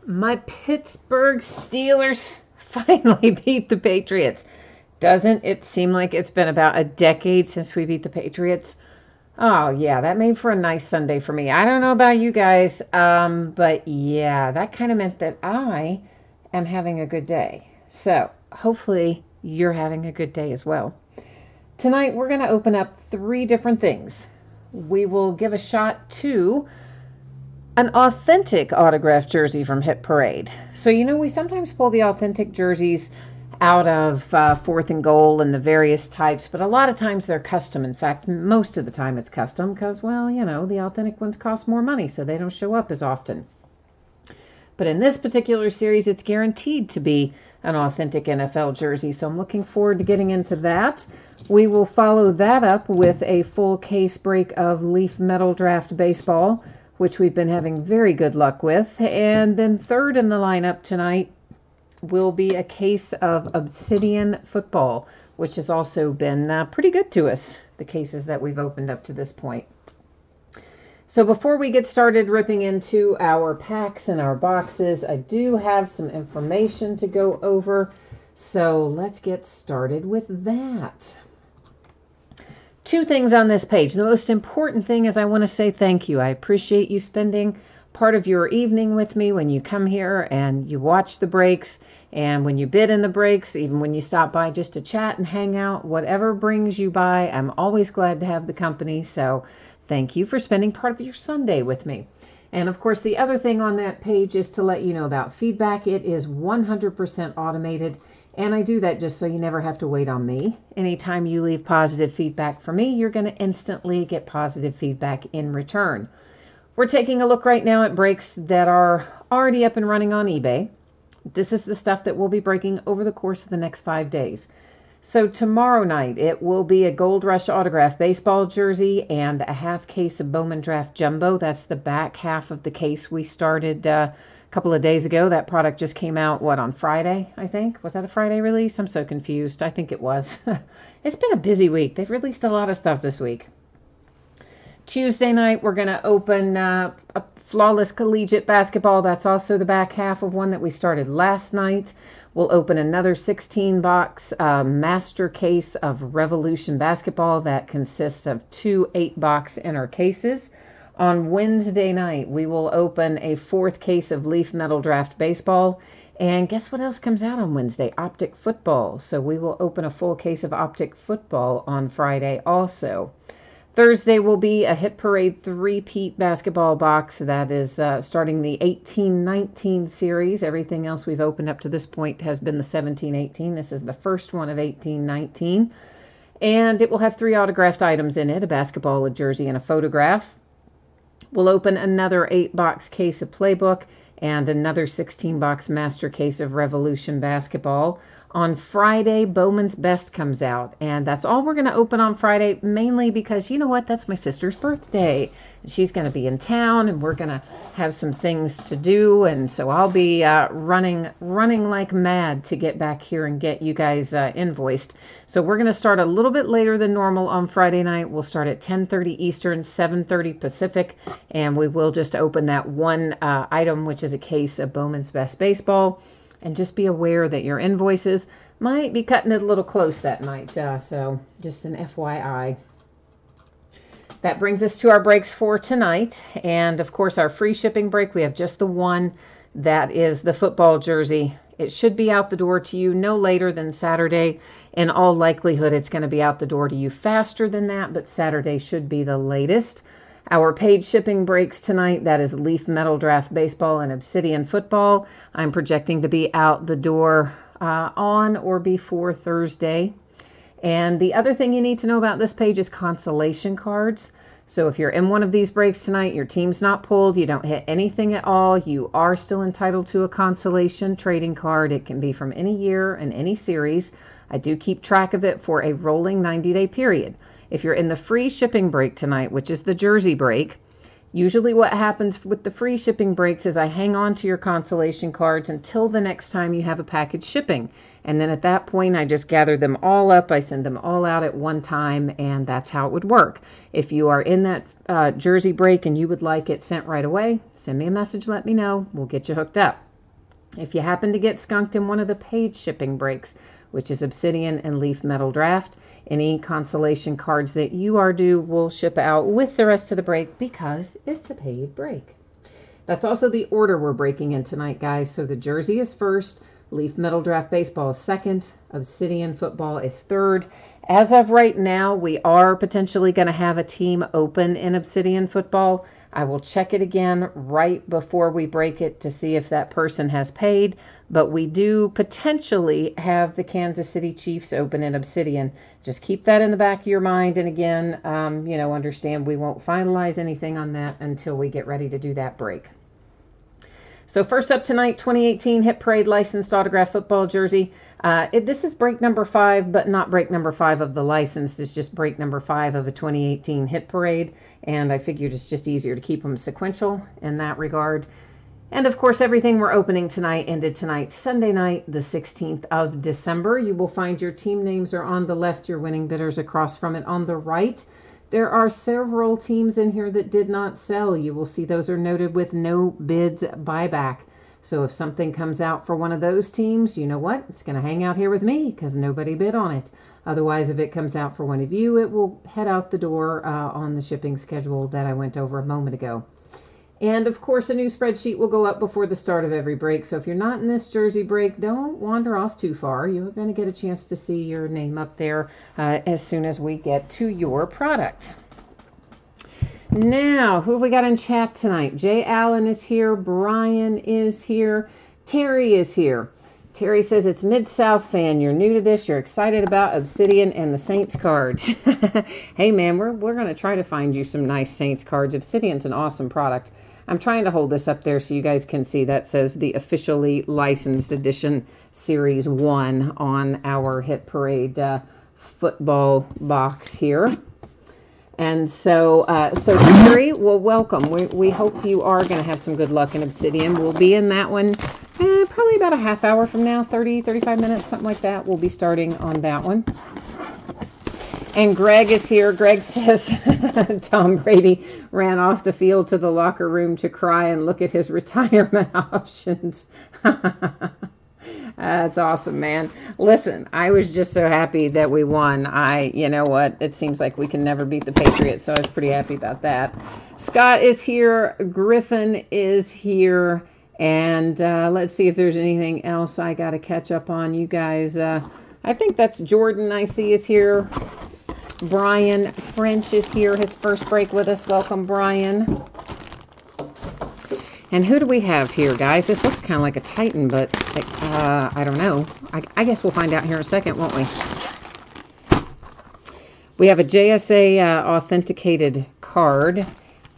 My Pittsburgh Steelers finally beat the Patriots. Doesn't it seem like it's been about a decade since we beat the Patriots? Oh, yeah, that made for a nice Sunday for me. I don't know about you guys, but yeah, that kind of meant that I am having a good day. So hopefully you're having a good day as well. Tonight, we're going to open up 3 different things. We will give a shot to an authentic autographed jersey from Hit Parade. So, we sometimes pull the authentic jerseys out of 4th and Goal and the various types, but a lot of times they're custom. In fact, most of the time it's custom because, the authentic ones cost more money, so they don't show up as often. But in this particular series, it's guaranteed to be an authentic NFL jersey, so I'm looking forward to getting into that. We will follow that up with a full case break of Leaf Metal Draft Baseball, which we've been having very good luck with. And then third in the lineup tonight will be a case of Obsidian Football, which has also been pretty good to us, the cases that we've opened up to this point. So before we get started ripping into our packs and our boxes, I do have some information to go over. So let's get started with that. 2 things on this page. The most important thing is I want to say thank you. I appreciate you spending part of your evening with me when you come here and you watch the breaks, and when you bid in the breaks, even when you stop by just to chat and hang out, whatever brings you by, I'm always glad to have the company. So thank you for spending part of your Sunday with me. And of course, the other thing on that page is to let you know about feedback. It is 100% automated. And I do that just so you never have to wait on me. Anytime you leave positive feedback for me, you're going to instantly get positive feedback in return. We're taking a look right now at breaks that are already up and running on eBay. This is the stuff that we'll be breaking over the course of the next 5 days. So tomorrow night, it will be a Gold Rush autograph baseball jersey and a half case of Bowman Draft Jumbo. That's the back half of the case we started couple of days ago. That product just came out, on Friday, I think? Was that a Friday release? I'm so confused. I think it was. It's been a busy week. They've released a lot of stuff this week. Tuesday night, we're going to open a Flawless Collegiate Basketball. That's also the back half of one that we started last night. We'll open another 16-box master case of Revolution Basketball that consists of 2 8-box inner cases. On Wednesday night, we will open a 4th case of Leaf Metal Draft Baseball. And guess what else comes out on Wednesday? Optic Football. So we will open a full case of Optic Football on Friday also. Thursday will be a Hit Parade 3-peat basketball box. That is starting the 18-19 series. Everything else we've opened up to this point has been the 17-18. This is the first one of 18-19. And it will have 3 autographed items in it, a basketball, a jersey, and a photograph. We'll open another 8-box case of Playbook and another 16-box master case of Revolution Basketball. On Friday, Bowman's Best comes out, and that's all we're going to open on Friday, mainly because, you know what, that's my sister's birthday. She's going to be in town, and we're going to have some things to do, and so I'll be running like mad to get back here and get you guys invoiced. So we're going to start a little bit later than normal on Friday night. We'll start at 10:30 Eastern, 7:30 Pacific, and we will just open that one item, which is a case of Bowman's Best Baseball. And just be aware that your invoices might be cutting it a little close that night. So just an FYI. That brings us to our breaks for tonight. And of course, our free shipping break, we have just the one. That is the football jersey. It should be out the door to you no later than Saturday. In all likelihood, it's going to be out the door to you faster than that, but Saturday should be the latest. Our paid shipping breaks tonight, that is Leaf Metal Draft Baseball and Obsidian Football. I'm projecting to be out the door on or before Thursday. And the other thing you need to know about this page is consolation cards. So if you're in one of these breaks tonight, your team's not pulled, you don't hit anything at all, you are still entitled to a consolation trading card. It can be from any year and any series. I do keep track of it for a rolling 90-day period. If you're in the free shipping break tonight, which is the jersey break, usually what happens with the free shipping breaks is I hang on to your consolation cards until the next time you have a package shipping. And then at that point, I just gather them all up. I send them all out at one time, and that's how it would work. If you are in that jersey break and you would like it sent right away, send me a message, let me know. We'll get you hooked up. If you happen to get skunked in one of the paid shipping breaks, which is Obsidian and Leaf Metal Draft, any consolation cards that you are due will ship out with the rest of the break because it's a paid break. That's also the order we're breaking in tonight, guys. So the jersey is first, Leaf Metal Draft Baseball is second, Obsidian Football is third. As of right now, we are potentially going to have a team open in Obsidian Football. I will check it again right before we break it to see if that person has paid, but we do potentially have the Kansas City Chiefs open in Obsidian. Just keep that in the back of your mind, and again, understand we won't finalize anything on that until we get ready to do that break. So first up tonight, 2018 Hit Parade licensed autograph football jersey. This is break number 5, but not break number 5 of the licensed. It's just break number 5 of a 2018 Hit Parade. And I figured it's just easier to keep them sequential in that regard. And of course, everything we're opening tonight ended tonight, Sunday night, the 16th of December. You will find your team names are on the left, your winning bidders across from it on the right. There are several teams in here that did not sell. You will see those are noted with no bids buyback. So if something comes out for one of those teams, you know what? It's going to hang out here with me because nobody bid on it. Otherwise, if it comes out for one of you, it will head out the door on the shipping schedule that I went over a moment ago. And of course, a new spreadsheet will go up before the start of every break. So if you're not in this jersey break, don't wander off too far. You're going to get a chance to see your name up there as soon as we get to your product. Now, who have we got in chat tonight? Jay Allen is here. Brian is here. Terry is here. Terry says, it's Mid-South fan. You're new to this. You're excited about Obsidian and the Saints cards. Hey, man, we're going to try to find you some nice Saints cards. Obsidian's an awesome product. I'm trying to hold this up there so you guys can see that says the officially licensed edition Series 1 on our Hit Parade football box here. And so Terry, well, welcome. We hope you are going to have some good luck in Obsidian. We'll be in that one probably about a half hour from now, 30, 35 minutes, something like that. We'll be starting on that one. And Greg is here. Greg says Tom Brady ran off the field to the locker room to cry and look at his retirement options. That's awesome, man. Listen, I was just so happy that we won. You know what? It seems like we can never beat the Patriots, so I was pretty happy about that. Scott is here. Griffin is here. And let's see if there's anything else I got to catch up on. You guys, I think that's Jordan I see is here. Brian French is here. His first break with us. Welcome, Brian. And who do we have here, guys? This looks kind of like a Titan, but I don't know. I guess we'll find out here in a second, won't we? We have a JSA authenticated card,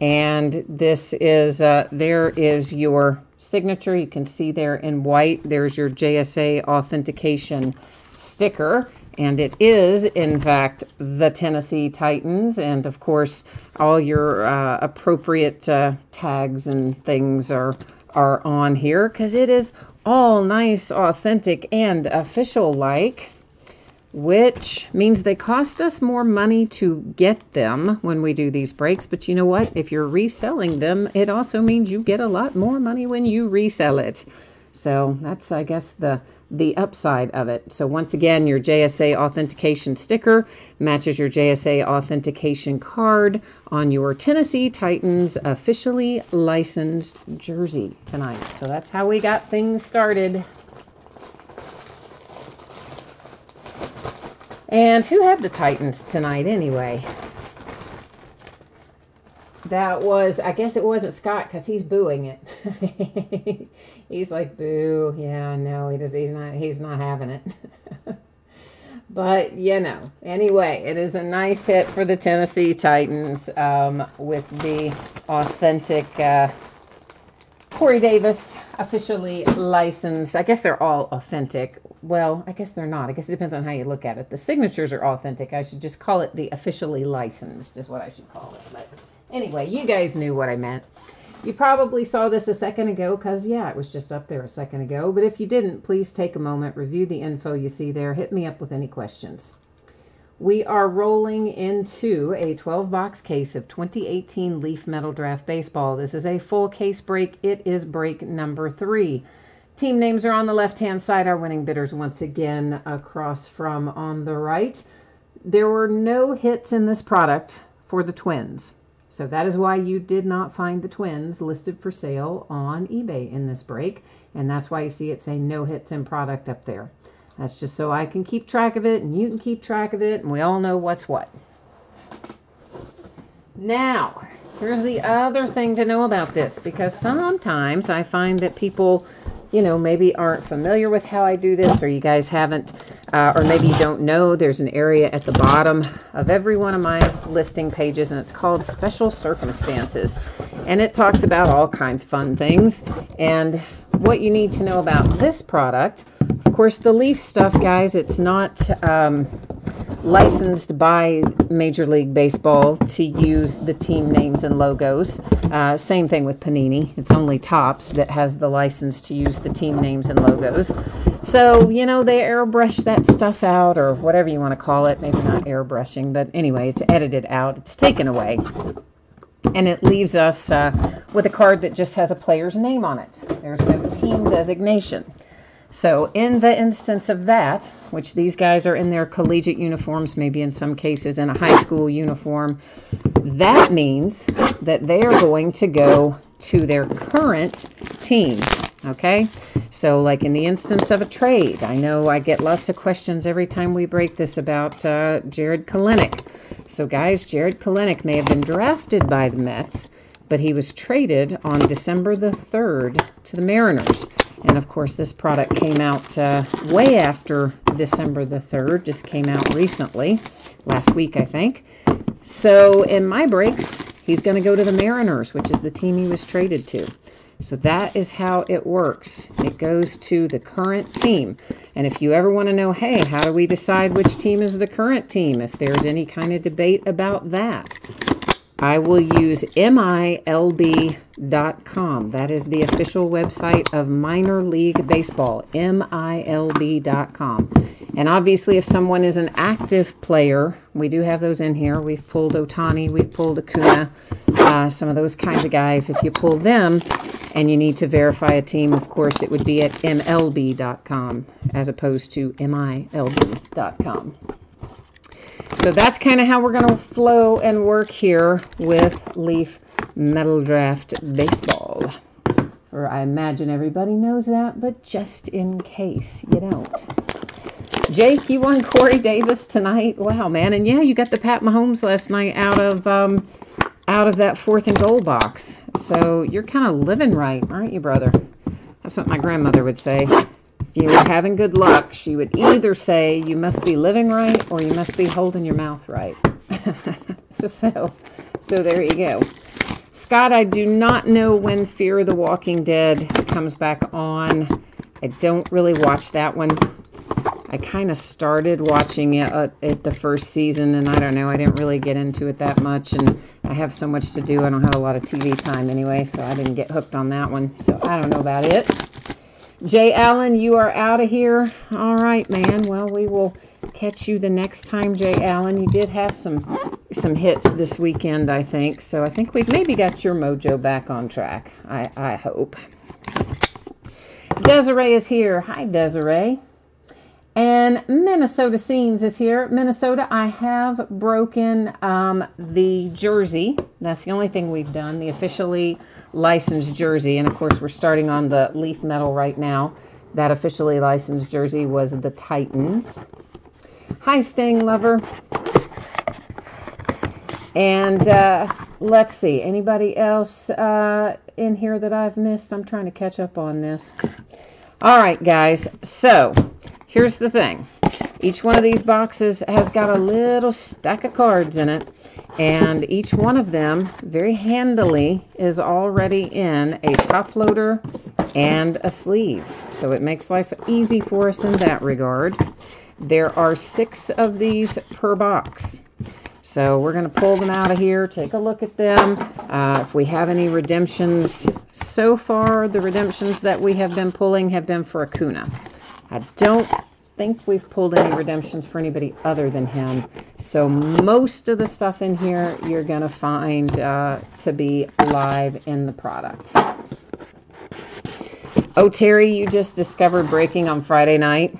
and this is, there is your signature. You can see there in white, there's your JSA authentication sticker. And it is, in fact, the Tennessee Titans. And, of course, all your appropriate tags and things are on here because it is all nice, authentic, and official-like, which means they cost us more money to get them when we do these breaks. But you know what? If you're reselling them, it also means you get a lot more money when you resell it. So that's, I guess, the upside of it. So once again, your JSA authentication sticker matches your JSA authentication card on your Tennessee Titans officially licensed jersey tonight. So that's how we got things started. And who had the Titans tonight anyway? That was, I guess it wasn't Scott because he's booing it. He's like, boo. Yeah, no, he's not having it. But, anyway, it is a nice hit for the Tennessee Titans with the authentic Corey Davis officially licensed. I guess they're all authentic. Well, I guess they're not. I guess it depends on how you look at it. The signatures are authentic. I should just call it the officially licensed is what I should call it. But anyway, you guys knew what I meant. You probably saw this a second ago because, it was just up there a second ago. But if you didn't, please take a moment, review the info you see there. Hit me up with any questions. We are rolling into a 12-box case of 2018 Leaf Metal Draft Baseball. This is a full case break. It is break number 3. Team names are on the left-hand side. Our winning bidders once again across from on the right. There were no hits in this product for the Twins. So that is why you did not find the Twins listed for sale on eBay in this break. And that's why you see it say no hits in product up there. That's just so I can keep track of it and you can keep track of it and we all know what's what. Now, here's the other thing to know about this, because sometimes I find that people, you know, maybe aren't familiar with how I do this, or you guys haven't, or maybe you don't know there's an area at the bottom of every one of my listing pages, and it's called Special Circumstances. And it talks about all kinds of fun things. And what you need to know about this product, of course, the leaf stuff, guys, it's not licensed by Major League Baseball to use the team names and logos. Same thing with Panini. It's only Topps that has the license to use the team names and logos. So, you know, they airbrush that stuff out, or whatever you want to call it. Maybe not airbrushing, but anyway, it's edited out. It's taken away. And it leaves us with a card that just has a player's name on it. There's no team designation. So in the instance of that, which these guys are in their collegiate uniforms, maybe in some cases in a high school uniform, that means that they are going to go to their current team, okay? So like in the instance of a trade, I know I get lots of questions every time we break this about Jarred Kelenic. So guys, Jarred Kelenic may have been drafted by the Mets, but he was traded on December the 3rd to the Mariners. And of course, this product came out way after December the 3rd, just came out recently, last week, I think. So in my breaks, he's going to go to the Mariners, which is the team he was traded to. So that is how it works. It goes to the current team. And if you ever want to know, hey, how do we decide which team is the current team? If there's any kind of debate about that, I will use MILB.com. That is the official website of Minor League Baseball, MILB.com. And obviously, if someone is an active player, we do have those in here. We've pulled Ohtani, we've pulled Acuna, some of those kinds of guys. If you pull them and you need to verify a team, of course, it would be at MLB.com as opposed to MILB.com. So that's kind of how we're going to flow and work here with Leaf Metal Draft Baseball. Or I imagine everybody knows that, but just in case you don't. Jake, you won Corey Davis tonight. Wow, man. And yeah, you got the Pat Mahomes last night out of that 4th and goal box. So you're kind of living right, aren't you, brother? That's what my grandmother would say. If you were having good luck, she would either say you must be living right or you must be holding your mouth right. So there you go. Scott, I do not know when Fear the Walking Dead comes back on. I don't really watch that one. I kind of started watching it at the first season, and I don't know, I didn't really get into it that much, and I have so much to do. I don't have a lot of TV time anyway, so I didn't get hooked on that one. So I don't know about it. Jay Allen, you are out of here. All right, man. Well, we will catch you the next time, Jay Allen. You did have some hits this weekend, I think. So I think we've maybe got your mojo back on track. I hope. Desiree is here. Hi, Desiree. And Minnesota Scenes is here. Minnesota, I have broken the jersey. That's the only thing we've done, the officially licensed jersey. And of course, we're starting on the Leaf Metal right now. That officially licensed jersey was the Titans. Hi, Sting Lover. And let's see, anybody else in here that I've missed? I'm trying to catch up on this. All right, guys. So here's the thing. Each one of these boxes has got a little stack of cards in it. And each one of them, very handily, is already in a top loader and a sleeve. So it makes life easy for us in that regard. There are 6 of these per box. So we're going to pull them out of here, take a look at them. If we have any redemptions, so far the redemptions that we have been pulling have been for Acuna. I don't think we've pulled any redemptions for anybody other than him. So most of the stuff in here you're going to find to be live in the product. Oh, Terry, you just discovered breaking on Friday night.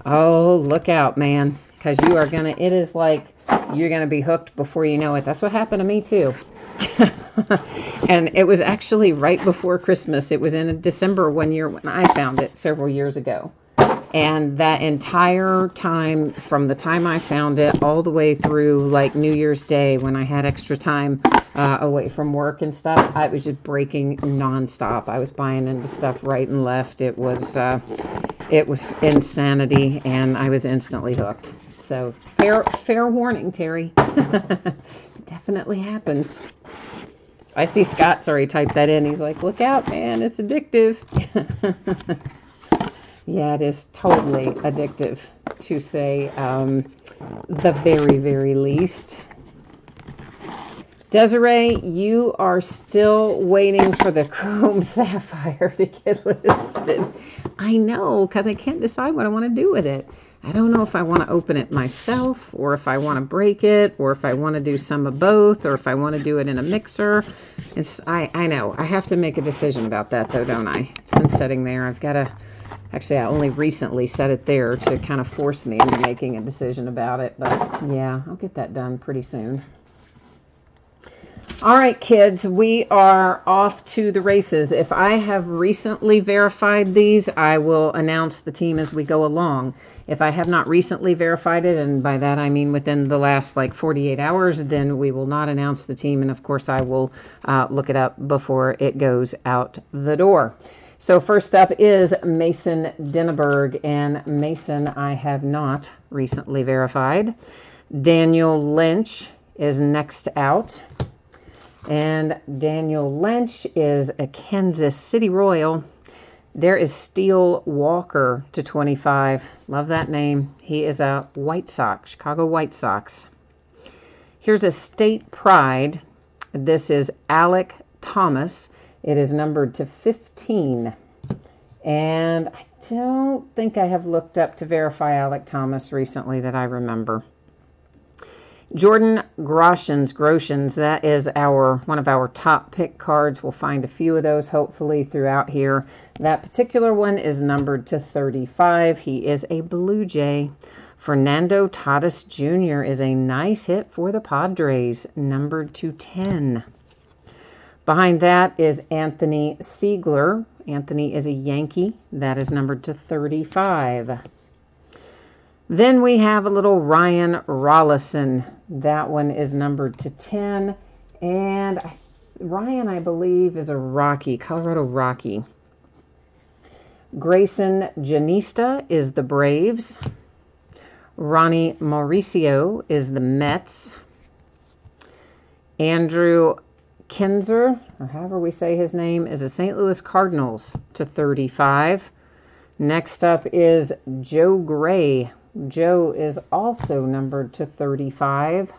Oh, look out, man. Because you are going to, it is like you're going to be hooked before you know it. That's what happened to me, too. And it was actually right before Christmas. It was in December one year when I found it several years ago. And that entire time, from the time I found it all the way through like New Year's Day when I had extra time away from work and stuff, I was just breaking nonstop. I was buying into stuff right and left. It was insanity, and I was instantly hooked. So fair warning, Terry. It definitely happens. I see Scott's already typed that in. He's like, look out, man, it's addictive. Yeah, it is totally addictive, to say the very, very least. Desiree, you are still waiting for the Chrome Sapphire to get listed. I know, because I can't decide what I want to do with it. I don't know if I want to open it myself, or if I want to break it, or if I want to do some of both, or if I want to do it in a mixer. I know. I have to make a decision about that, though, don't I? It's been sitting there. I've got to... Actually, I only recently set it there to kind of force me into making a decision about it. But, yeah, I'll get that done pretty soon. All right, kids, we are off to the races. If I have recently verified these, I will announce the team as we go along. If I have not recently verified it, and by that I mean within the last like 48 hours, then we will not announce the team. And, of course, I will look it up before it goes out the door. So first up is Mason Denneberg, and Mason I have not recently verified. Daniel Lynch is next out, and Daniel Lynch is a Kansas City Royal. There is Steele Walker to 25. Love that name. He is a White Sox, Chicago White Sox. Here's a State Pride. This is Alec Thomas. It is numbered to 15. And I don't think I have looked up to verify Alec Thomas recently that I remember. Jordan Groshans, that is one of our top pick cards. We'll find a few of those hopefully throughout here. That particular one is numbered to 35. He is a Blue Jay. Fernando Tatis Jr. is a nice hit for the Padres, numbered to 10. Behind that is Anthony Siegler. Anthony is a Yankee. That is numbered to 35. Then we have a little Ryan Rollison. That one is numbered to 10. And Ryan, I believe, is a Rocky, Colorado Rocky. Grayson Janista is the Braves. Ronnie Mauricio is the Mets. Andrew Kinzer, or however we say his name, is the St. Louis Cardinals to 35. Next up is Joe Gray. Joe is also numbered to 35.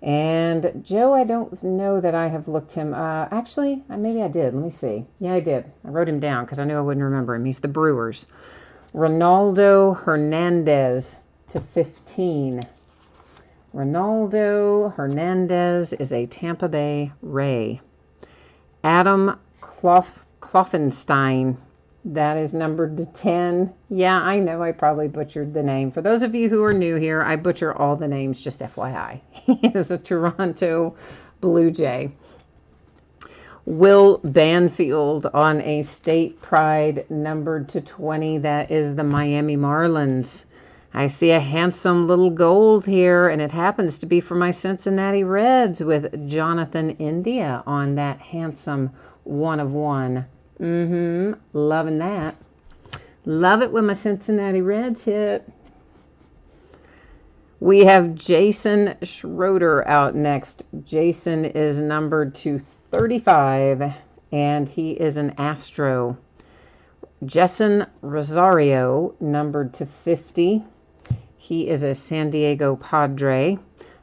And Joe, I don't know that I have looked him. Actually, maybe I did. Let me see. Yeah, I did. I wrote him down because I knew I wouldn't remember him. He's the Brewers. Ronaldo Hernandez to 15. Ronaldo Hernandez is a Tampa Bay Ray. Adam Kloffenstein, that is numbered to 10. Yeah, I know I probably butchered the name. For those of you who are new here, I butcher all the names, just FYI. He is a Toronto Blue Jay. Will Banfield on a State Pride numbered to 20. That is the Miami Marlins. I see a handsome little gold here, and it happens to be for my Cincinnati Reds with Jonathan India on that handsome 1 of 1. Loving that. Love it when my Cincinnati Reds hit. We have Jason Schroeder out next. Jason is numbered to 35, and he is an Astro. Jessen Rosario, numbered to 50. He is a San Diego Padre.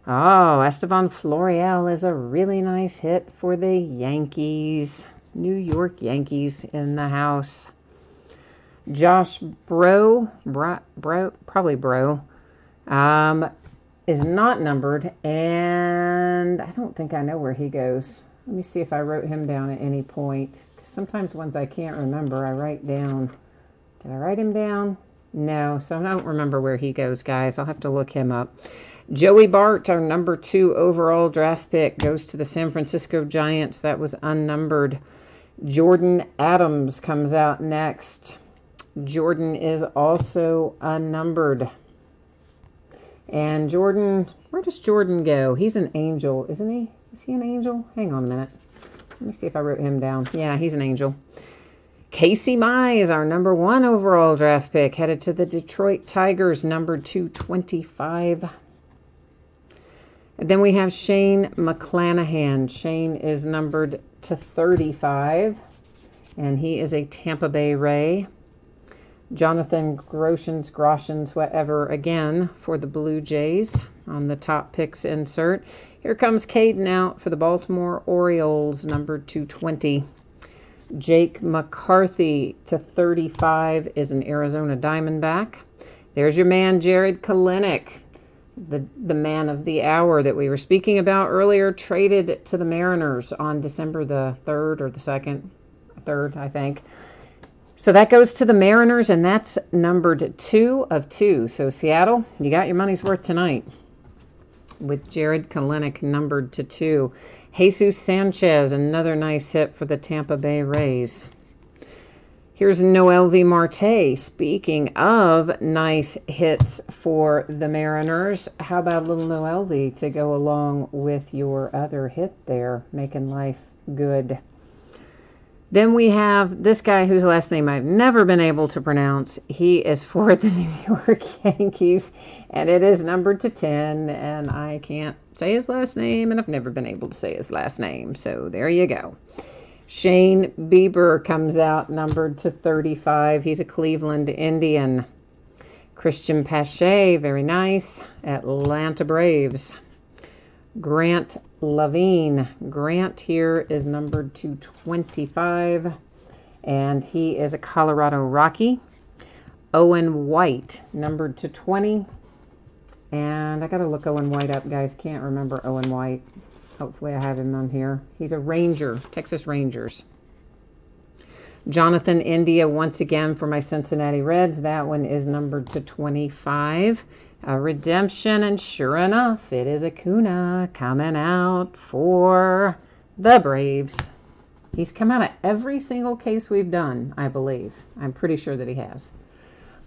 Oh, Esteban Florial is a really nice hit for the Yankees. New York Yankees in the house. Josh Bro, probably Bro, is not numbered, and I don't think I know where he goes. Let me see if I wrote him down at any point, Sometimes ones I can't remember, I write down. Did I write him down? No, so I don't remember where he goes, guys. I'll have to look him up. Joey Bart, our number 2 overall draft pick, goes to the San Francisco Giants. That was unnumbered. Jordan Adams comes out next. Jordan is also unnumbered. And Jordan, where does Jordan go? He's an Angel, isn't he? Is he an Angel? Hang on a minute. Let me see if I wrote him down. Yeah, he's an Angel. Casey Mize is our number 1 overall draft pick, headed to the Detroit Tigers, number 225. And then we have Shane McClanahan. Shane is numbered to 35, and he is a Tampa Bay Ray. Jonathan Groshans, whatever, again, for the Blue Jays on the top picks insert. Here comes Caden out for the Baltimore Orioles, number 220. Jake McCarthy to 35 is an Arizona Diamondback. There's your man, Jared Kelenic, the man of the hour that we were speaking about earlier, traded to the Mariners on December the 3rd or the 2nd. 3rd, I think. So that goes to the Mariners, and that's numbered 2 of 2. So Seattle, you got your money's worth tonight with Jared Kelenic numbered to 2. Jesus Sanchez, another nice hit for the Tampa Bay Rays. Here's Noelvi Marte. Speaking of nice hits for the Mariners, how about little Noelvi to go along with your other hit there, making life good? Then we have this guy whose last name I've never been able to pronounce. He is for the New York Yankees, and it is numbered to 10, and I can't say his last name, and I've never been able to say his last name, so there you go. Shane Bieber comes out numbered to 35. He's a Cleveland Indian. Christian Pache, very nice, Atlanta Braves. Grant Lavigne. Grant here is numbered to 25, and he is a Colorado Rocky. Owen White, numbered to 20. And I got to look Owen White up, guys. Can't remember Owen White. Hopefully I have him on here. He's a Ranger, Texas Rangers. Jonathan India, once again, for my Cincinnati Reds. That one is numbered to 25. A redemption, and sure enough, it is Acuna coming out for the Braves. He's come out of every single case we've done, I believe. I'm pretty sure that he has.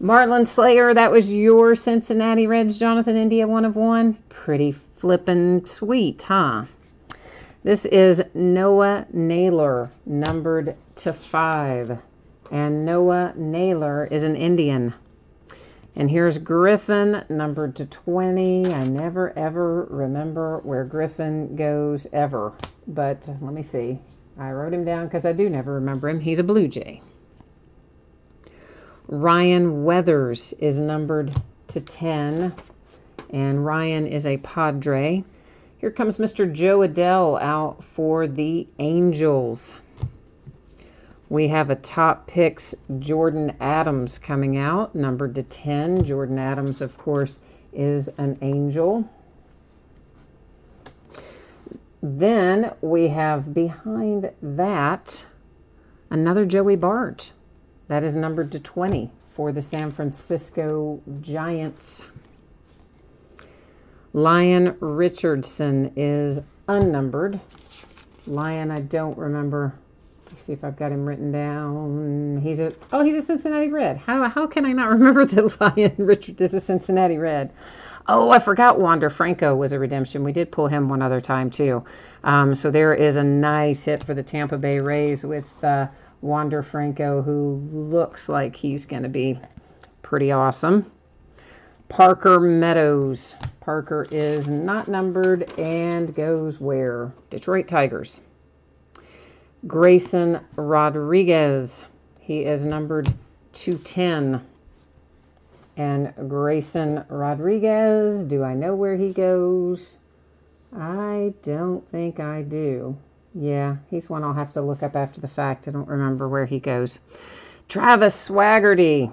Marlon Slayer, that was your Cincinnati Reds, Jonathan India, 1 of 1. Pretty flippin' sweet, huh? This is Noah Naylor, numbered to 5. And Noah Naylor is an Indian. And here's Griffin, numbered to 20. I never, ever remember where Griffin goes, ever. But let me see. I wrote him down because I do never remember him. He's a Blue Jay. Ryan Weathers is numbered to 10. And Ryan is a Padre. Here comes Mr. Joe Adell out for the Angels. We have a top picks, Jordan Adams, coming out, numbered to 10. Jordan Adams, of course, is an Angel. Then we have behind that another Joey Bart. That is numbered to 20 for the San Francisco Giants. Lyon Richardson is unnumbered. Lyon, I don't remember. Let's see if I've got him written down. He's a Cincinnati Red. How can I not remember that Lyon Richard is a Cincinnati Red? Oh, I forgot Wander Franco was a redemption. We did pull him one other time too. So there is a nice hit for the Tampa Bay Rays with Wander Franco, who looks like he's going to be pretty awesome. Parker Meadows. Parker is not numbered and goes where? Detroit Tigers. Grayson Rodriguez. He is numbered 210. And Grayson Rodriguez, do I know where he goes? I don't think I do. Yeah, he's one I'll have to look up after the fact. I don't remember where he goes. Travis Swaggerty.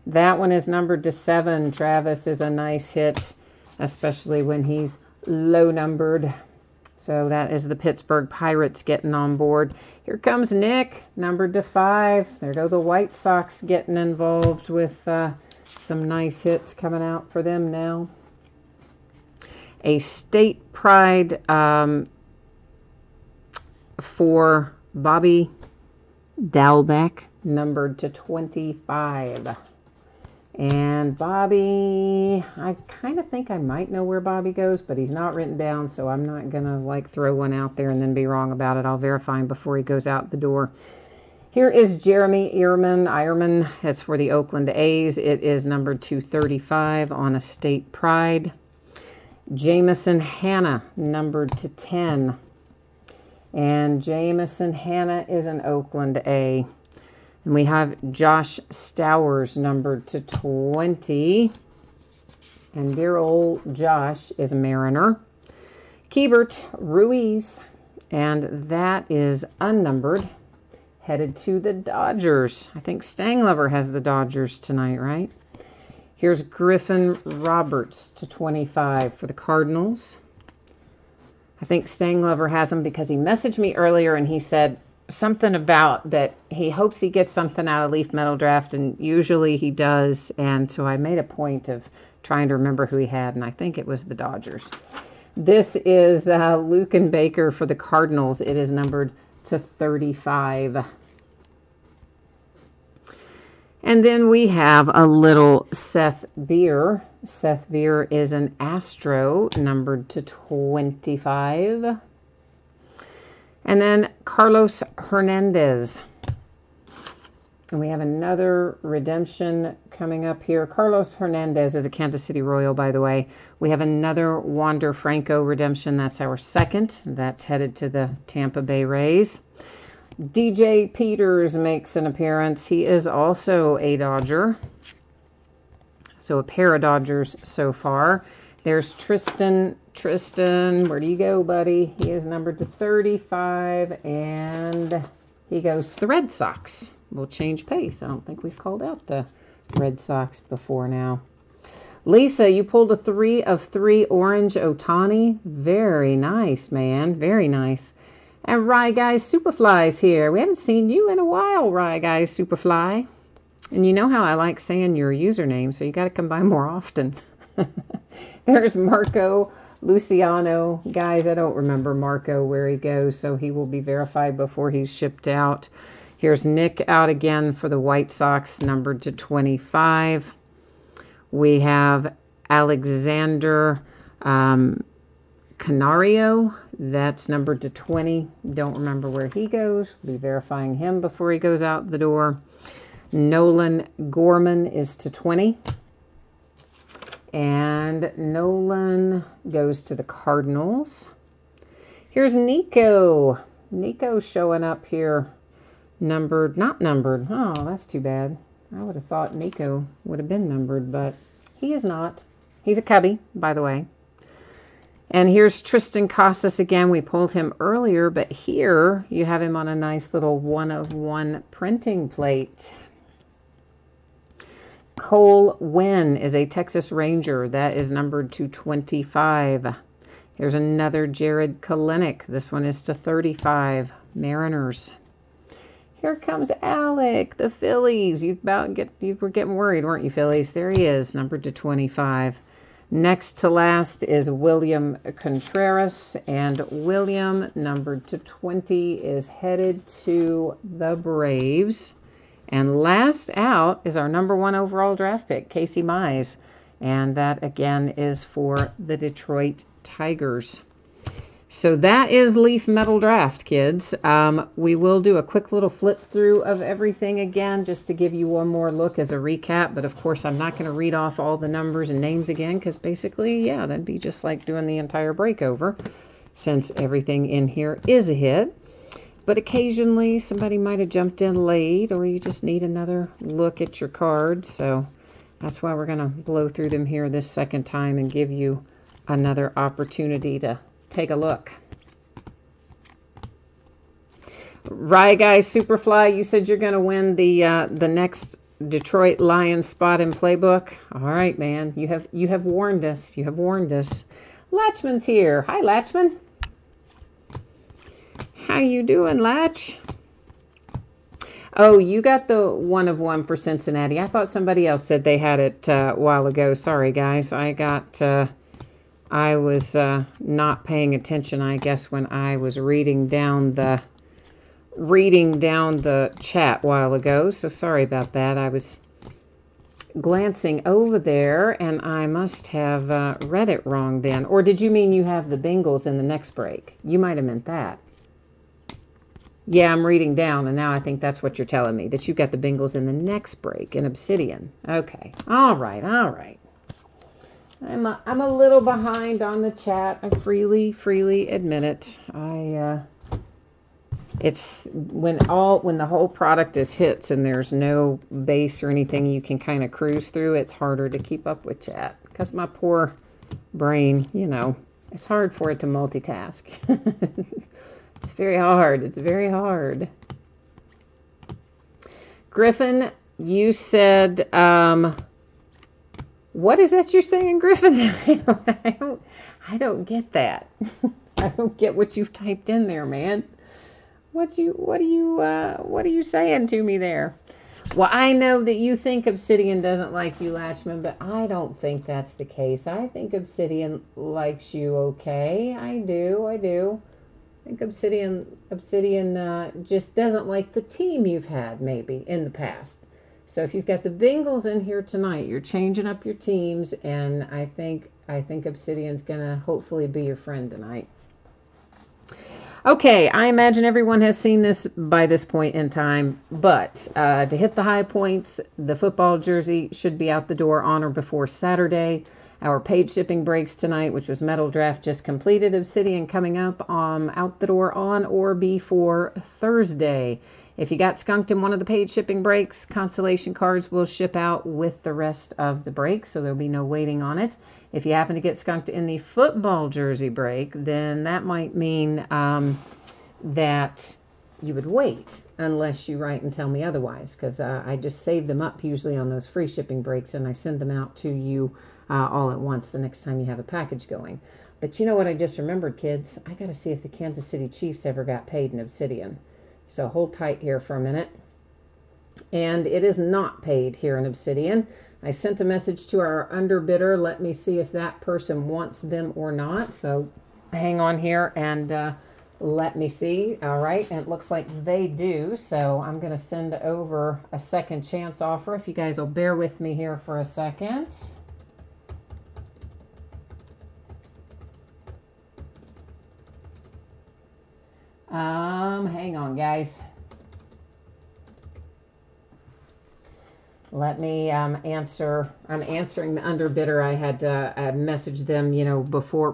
That one is numbered to 7. Travis is a nice hit, especially when he's low numbered. So that is the Pittsburgh Pirates getting on board. Here comes Nick, numbered to 5. There go the White Sox getting involved with some nice hits coming out for them now. A State Pride for Bobby Dalbec, numbered to 25. And Bobby, I kind of think I might know where Bobby goes, but he's not written down, so I'm not going to like throw one out there and then be wrong about it. I'll verify him before he goes out the door. Here is Jeremy Eierman. It's for the Oakland A's. It is numbered 235 on a State Pride. Jameson Hanna, numbered to 10. And Jameson Hanna is an Oakland A. And we have Josh Stowers, numbered to 20. And dear old Josh is a Mariner. Keibert Ruiz, and that is unnumbered, headed to the Dodgers. I think Stanglover has the Dodgers tonight, right? Here's Griffin Roberts to 25 for the Cardinals. I think Stanglover has him because he messaged me earlier and he said something about that he hopes he gets something out of Leaf Metal Draft, and usually he does. And so I made a point of trying to remember who he had, and I think it was the Dodgers. This is Luken Baker for the Cardinals. It is numbered to 35. And then we have a little Seth Beer. Seth Beer is an Astro, numbered to 25. And then Carlos Hernandez. And we have another redemption coming up here. Carlos Hernandez is a Kansas City Royal, by the way. We have another Wander Franco redemption. That's our second. That's headed to the Tampa Bay Rays. DJ Peters makes an appearance. He is also a Dodger. So a pair of Dodgers so far. There's Tristan. Tristan, where do you go, buddy? He is numbered to 35, and he goes to the Red Sox. We'll change pace. I don't think we've called out the Red Sox before now. Lisa, you pulled a 3 of 3 orange Ohtani. Very nice, man. Very nice. And Rye Guys Superfly's here. We haven't seen you in a while, Rye Guys Superfly. And you know how I like saying your username, so you got to come by more often. There's Marco Luciano. Guys, I don't remember Marco where he goes, so he will be verified before he's shipped out. Here's Nick out again for the White Sox, numbered to 25. We have Alexander Canario. That's numbered to 20. Don't remember where he goes. We'll be verifying him before he goes out the door. Nolan Gorman is to 20. And Nolan goes to the Cardinals. Here's Nico. Nico showing up here. Numbered, not numbered. Oh, that's too bad. I would have thought Nico would have been numbered, but he is not. He's a Cubby, by the way. And here's Tristan Casas again. We pulled him earlier, but here you have him on a nice little 1-of-1 printing plate. Cole Winn is a Texas Ranger. That is numbered to 25. Here's another Jared Kelenic. This one is to 35. Mariners. Here comes Alec, the Phillies. You were getting worried, weren't you, Phillies? There he is, numbered to 25. Next to last is William Contreras, and William, numbered to 20, is headed to the Braves. And last out is our number 1 overall draft pick, Casey Mize. And that, again, is for the Detroit Tigers. So that is Leaf Metal Draft, kids. We will do a quick little flip through of everything again, just to give you one more look as a recap. But, of course, I'm not going to read off all the numbers and names again, because basically, yeah, that'd be just like doing the entire breakover, since everything in here is a hit. But occasionally somebody might have jumped in late, or you just need another look at your cards. So that's why we're going to blow through them here this second time and give you another opportunity to take a look. Rye Guy Superfly, you said you're going to win the next Detroit Lions spot in playbook. All right, man. You have warned us. You have warned us. Latchman's here. Hi, Latchman. How you doing, Latch? Oh, you got the 1 of 1 for Cincinnati. I thought somebody else said they had it a while ago. Sorry, guys. I was not paying attention, I guess, when I was reading down the chat a while ago. So sorry about that. I was glancing over there, and I must have read it wrong then. Or did you mean you have the Bengals in the next break? You might have meant that. Yeah, I'm reading down, and now I think that's what you're telling me, that you got the Bengals in the next break in Obsidian. Okay. All right. I'm a little behind on the chat. I freely admit it. It's when the whole product is hits and there's no base or anything you can kind of cruise through, it's harder to keep up with chat because my poor brain, it's hard for it to multitask. It's very hard. It's very hard. Griffin, you said, what is that you're saying, Griffin? I don't get that. I don't get what you've typed in there, man. What are you saying to me there? Well, I know that you think Obsidian doesn't like you, Latchman, but I don't think that's the case. I think Obsidian likes you okay. I do. I think Obsidian just doesn't like the team you've had maybe in the past. So if you've got the Bengals in here tonight, you're changing up your teams, and I think Obsidian's gonna hopefully be your friend tonight. Okay, I imagine everyone has seen this by this point in time, but to hit the high points, the football jersey should be out the door on or before Saturday. Our paid shipping breaks tonight, which was Metal Draft, just completed. Obsidian coming up out the door on or before Thursday. If you got skunked in one of the paid shipping breaks, consolation cards will ship out with the rest of the break, so there'll be no waiting on it. If you happen to get skunked in the football jersey break, then that might mean that you would wait unless you write and tell me otherwise, because I just save them up usually on those free shipping breaks, and I send them out to you all at once the next time you have a package going. But you know what I just remembered, kids? I got to see if the Kansas City Chiefs ever got paid in Obsidian. So hold tight here for a minute. And it is not paid here in Obsidian. I sent a message to our underbidder. Let me see if that person wants them or not. So hang on here and let me see. All right. And it looks like they do. So I'm going to send over a second chance offer. If you guys will bear with me here for a second. Hang on, guys. Let me answer. I'm answering the underbidder. I had messaged them,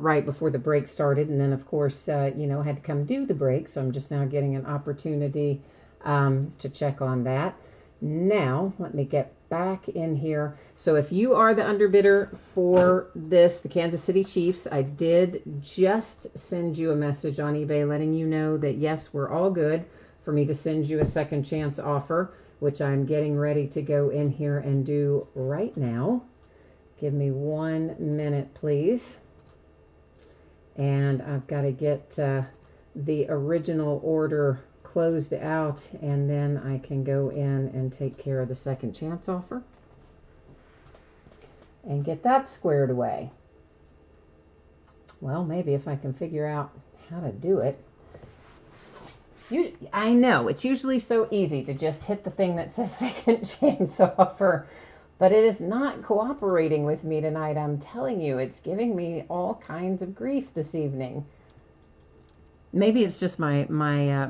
right before the break started, and then of course, had to come do the break. So I'm just now getting an opportunity to check on that. Now, let me get back in here. So if you are the underbidder for this, the Kansas City Chiefs, I did just send you a message on eBay letting you know that, yes, we're all good for me to send you a second chance offer, which I'm getting ready to go in here and do right now. Give me 1 minute, please. And I've got to get the original order closed out, and then I can go in and take care of the second chance offer and get that squared away. Well, maybe if I can figure out how to do it. I know it's usually so easy to just hit the thing that says second chance offer, but it is not cooperating with me tonight. I'm telling you, it's giving me all kinds of grief this evening. Maybe it's just my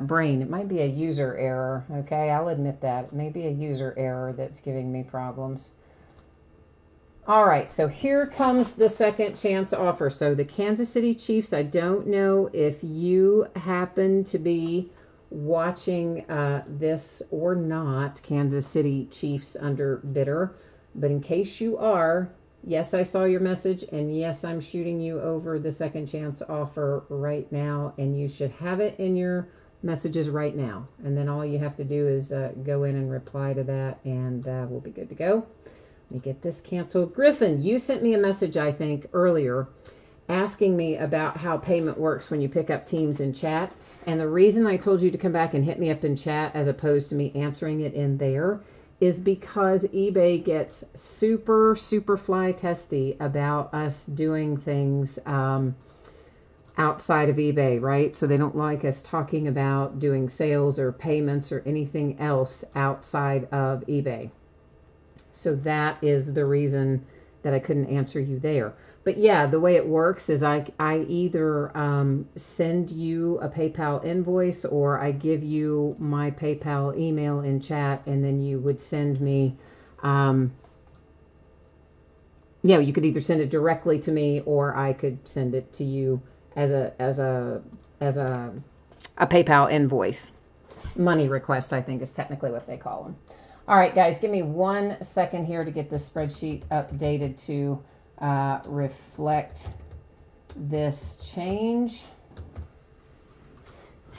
brain. It might be a user error, okay? I'll admit that. It may be a user error that's giving me problems. All right, so here comes the second chance offer. So the Kansas City Chiefs, I don't know if you happen to be watching this or not, Kansas City Chiefs underbidder, but in case you are, yes, I saw your message, and yes, I'm shooting you over the second chance offer right now, and you should have it in your messages right now. And then all you have to do is go in and reply to that, and we'll be good to go. Let me get this canceled. Griffin, you sent me a message, I think, earlier, asking me about how payment works when you pick up teams in chat. And the reason I told you to come back and hit me up in chat as opposed to me answering it in there is because eBay gets super, super fly testy about us doing things outside of eBay, right? So they don't like us talking about doing sales or payments or anything else outside of eBay. So that is the reason that I couldn't answer you there. But yeah, the way it works is I either send you a PayPal invoice, or I give you my PayPal email in chat, and then you would send me, yeah, you could either send it directly to me, or I could send it to you as a PayPal invoice. Money request, I think, is technically what they call them. All right, guys, give me 1 second here to get this spreadsheet updated to reflect this change.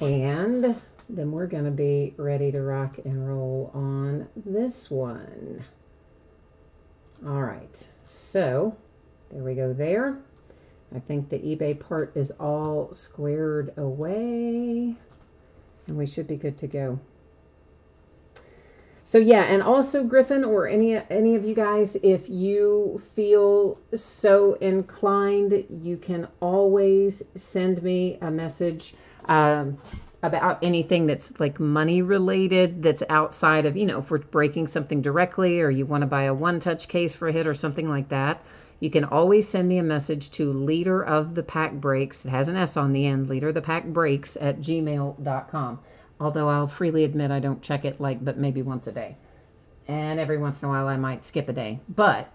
And then we're going to be ready to rock and roll on this one. All right, so there we go there. I think the eBay part is all squared away, and we should be good to go. So yeah, and also Griffin, or any of you guys, if you feel so inclined, you can always send me a message about anything that's like money related, that's outside of, if we're breaking something directly, or you want to buy a one-touch case for a hit or something like that. You can always send me a message to Leader of the Pack Breaks. It has an S on the end, leaderofthepackbreaks@gmail.com. Although I'll freely admit I don't check it but maybe once a day. And every once in a while I might skip a day. But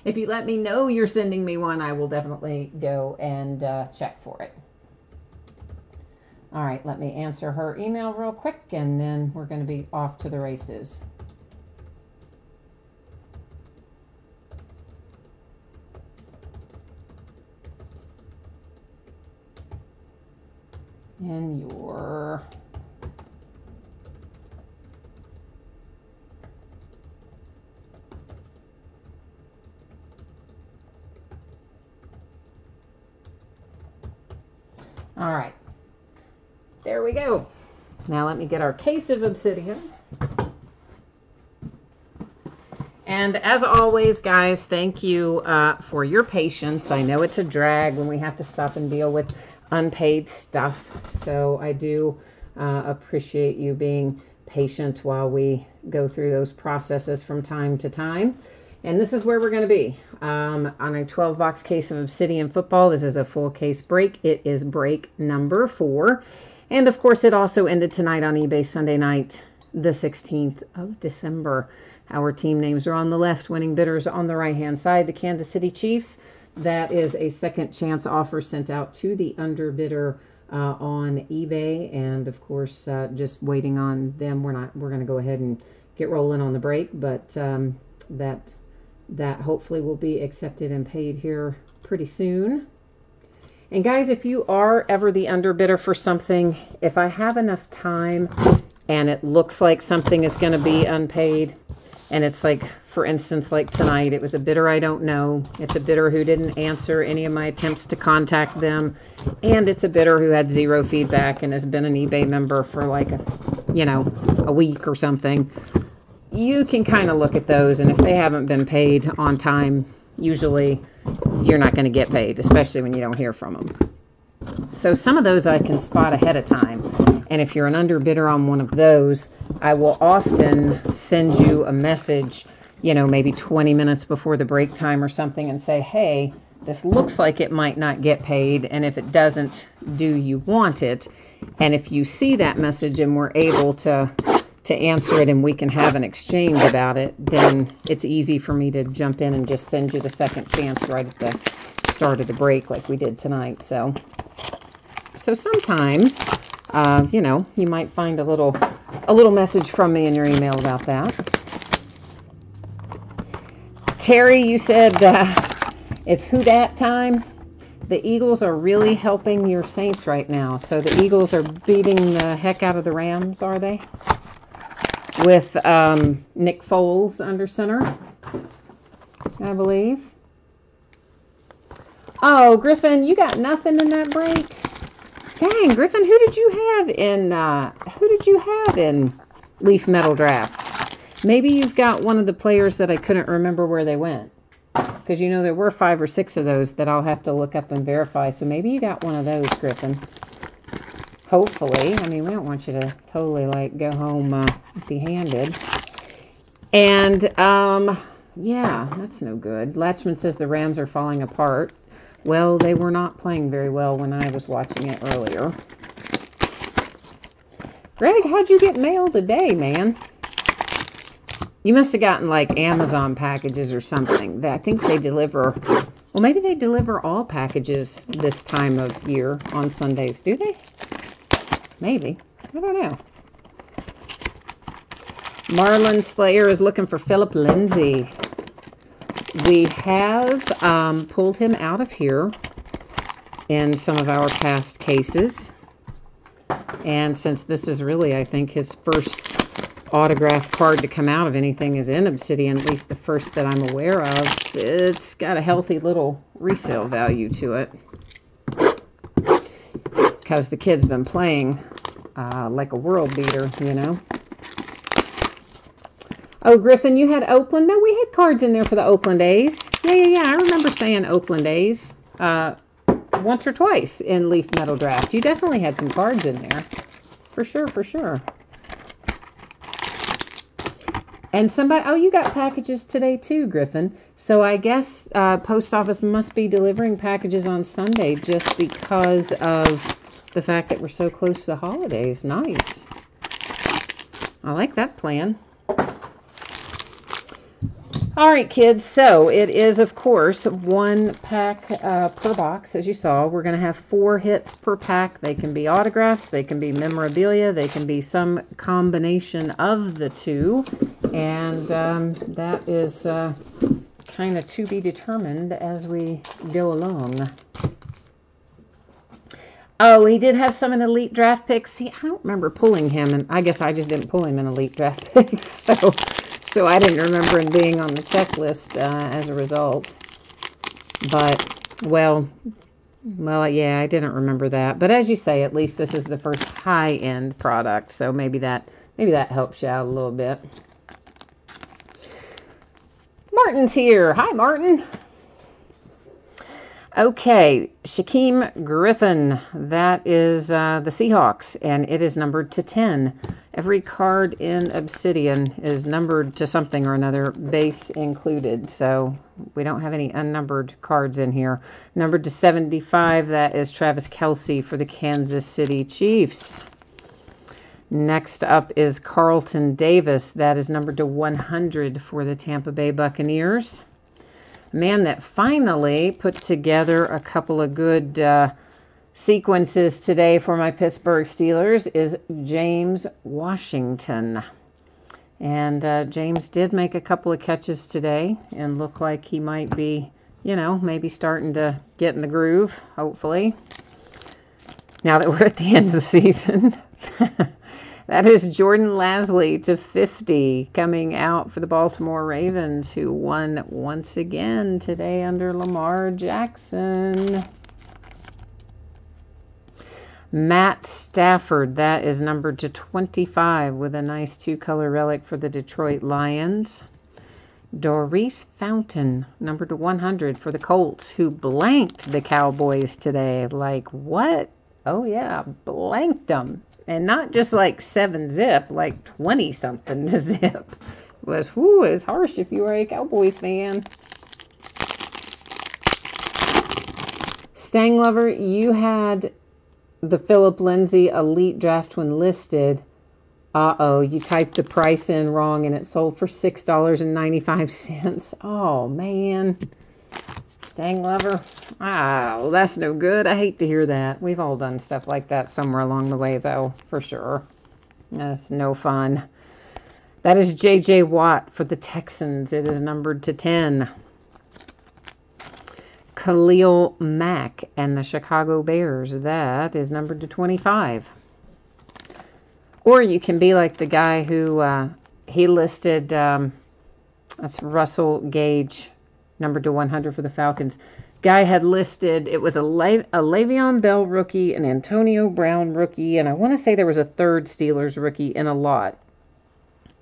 if you let me know you're sending me one, I will definitely go and check for it. All right, let me answer her email real quick, and then we're going to be off to the races. And your all right, there we go. Now let me get our case of obsidian. And as always, guys, thank you for your patience. I know it's a drag when we have to stop and deal with unpaid stuff, so I do appreciate you being patient while we go through those processes from time to time. And this is where we're going to be on a 12-box case of Obsidian Football. This is a full case break. It is break number 4, and of course it also ended tonight on eBay, Sunday night, the 16th of December. Our team names are on the left, winning bidders on the right-hand side. The Kansas City Chiefs. That is a second chance offer sent out to the underbidder on eBay, and of course just waiting on them. We're going to go ahead and get rolling on the break, but that hopefully will be accepted and paid here pretty soon. And guys, if you are ever the underbidder for something, if I have enough time and it looks like something is going to be unpaid, and it's like, for instance, like tonight, it was a bidder I don't know. It's a bidder who didn't answer any of my attempts to contact them. And it's a bidder who had 0 feedback and has been an eBay member for like a week or something. You can kind of look at those, and if they haven't been paid on time, usually you're not going to get paid, especially when you don't hear from them. So some of those I can spot ahead of time. And if you're an underbidder on one of those, I will often send you a message, maybe 20 minutes before the break time or something, and say, hey, this looks like it might not get paid, and if it doesn't, do you want it? And if you see that message and we're able to answer it and we can have an exchange about it, then it's easy for me to jump in and just send you the second chance right at the start of the break like we did tonight. So sometimes, you might find a little message from me in your email about that. Terry, you said it's who dat time. The Eagles are really helping your Saints right now. So the Eagles are beating the heck out of the Rams, are they? With Nick Foles under center, I believe. Oh, Griffin, you got nothing in that break? Dang, Griffin, who did you have in Leaf Metal Draft? Maybe you've got one of the players that I couldn't remember where they went. Because you know there were 5 or 6 of those that I'll have to look up and verify. So maybe you got one of those, Griffin. Hopefully. I mean, we don't want you to totally like go home empty-handed. And yeah, that's no good. Latchman says the Rams are falling apart. Well, they were not playing very well when I was watching it earlier. Greg, how'd you get mail today, man? You must have gotten like Amazon packages or something. I think they deliver, well, maybe they deliver all packages this time of year on Sundays. Do they? Maybe. I don't know. Marlon Slayer is looking for Philip Lindsay. We have pulled him out of here in some of our past cases. And since this is really, I think, his first autograph card to come out of anything is in Obsidian, at least the first that I'm aware of, it's got a healthy little resale value to it. Because the kid's been playing like a world beater, you know. Oh, Griffin, you had Oakland? No, we had cards in there for the Oakland A's. Yeah. I remember saying Oakland A's once or twice in Leaf Metal Draft. You definitely had some cards in there. For sure. And somebody, oh, you got packages today too, Griffin. So I guess Post Office must be delivering packages on Sunday just because of the fact that we're so close to the holidays. Nice. I like that plan. All right, kids, so it is, of course, 1 pack per box. As you saw, we're going to have 4 hits per pack. They can be autographs, they can be memorabilia, they can be some combination of the two. And that is kind of to be determined as we go along. Oh, he did have some in Elite Draft Picks. See, I don't remember pulling him, and I guess I just didn't pull him in Elite Draft Picks, so I didn't remember him being on the checklist as a result. But, well, yeah, I didn't remember that. But as you say, at least this is the first high-end product, so maybe that helps you out a little bit. Martin's here. Hi, Martin. Okay, Shaquem Griffin. That is the Seahawks, and it is numbered to 10. Every card in Obsidian is numbered to something or another, base included. So we don't have any unnumbered cards in here. Numbered to 75, that is Travis Kelce for the Kansas City Chiefs. Next up is Carlton Davis. That is numbered to 100 for the Tampa Bay Buccaneers. Man that finally put together a couple of good sequences today for my Pittsburgh Steelers is James Washington. And James did make a couple of catches today and look like he might be, you know, maybe starting to get in the groove, hopefully, now that we're at the end of the season. That is Jordan Lasley to 50 coming out for the Baltimore Ravens, who won once again today under Lamar Jackson. Matt Stafford, that is numbered to 25 with a nice 2-color relic for the Detroit Lions. Doris Fountain, numbered to 100 for the Colts, who blanked the Cowboys today. Like, what? Oh, yeah, blanked them. And not just like 7-zip, like 20-something to zip. It was harsh if you were a Cowboys fan. Stang Lover, you had the Philip Lindsay Elite Draft when listed. Uh-oh, you typed the price in wrong and it sold for $6.95. Oh, man. Stang Lover. Oh, that's no good. I hate to hear that. We've all done stuff like that somewhere along the way, though, for sure. That's no fun. That is J.J. Watt for the Texans. It is numbered to 10. Khalil Mack and the Chicago Bears. That is numbered to 25. Or you can be like the guy who he listed, that's Russell Gage, numbered to 100 for the Falcons. Guy had listed, it was a Le'Veon Bell rookie, an Antonio Brown rookie, and I want to say there was a third Steelers rookie in a lot.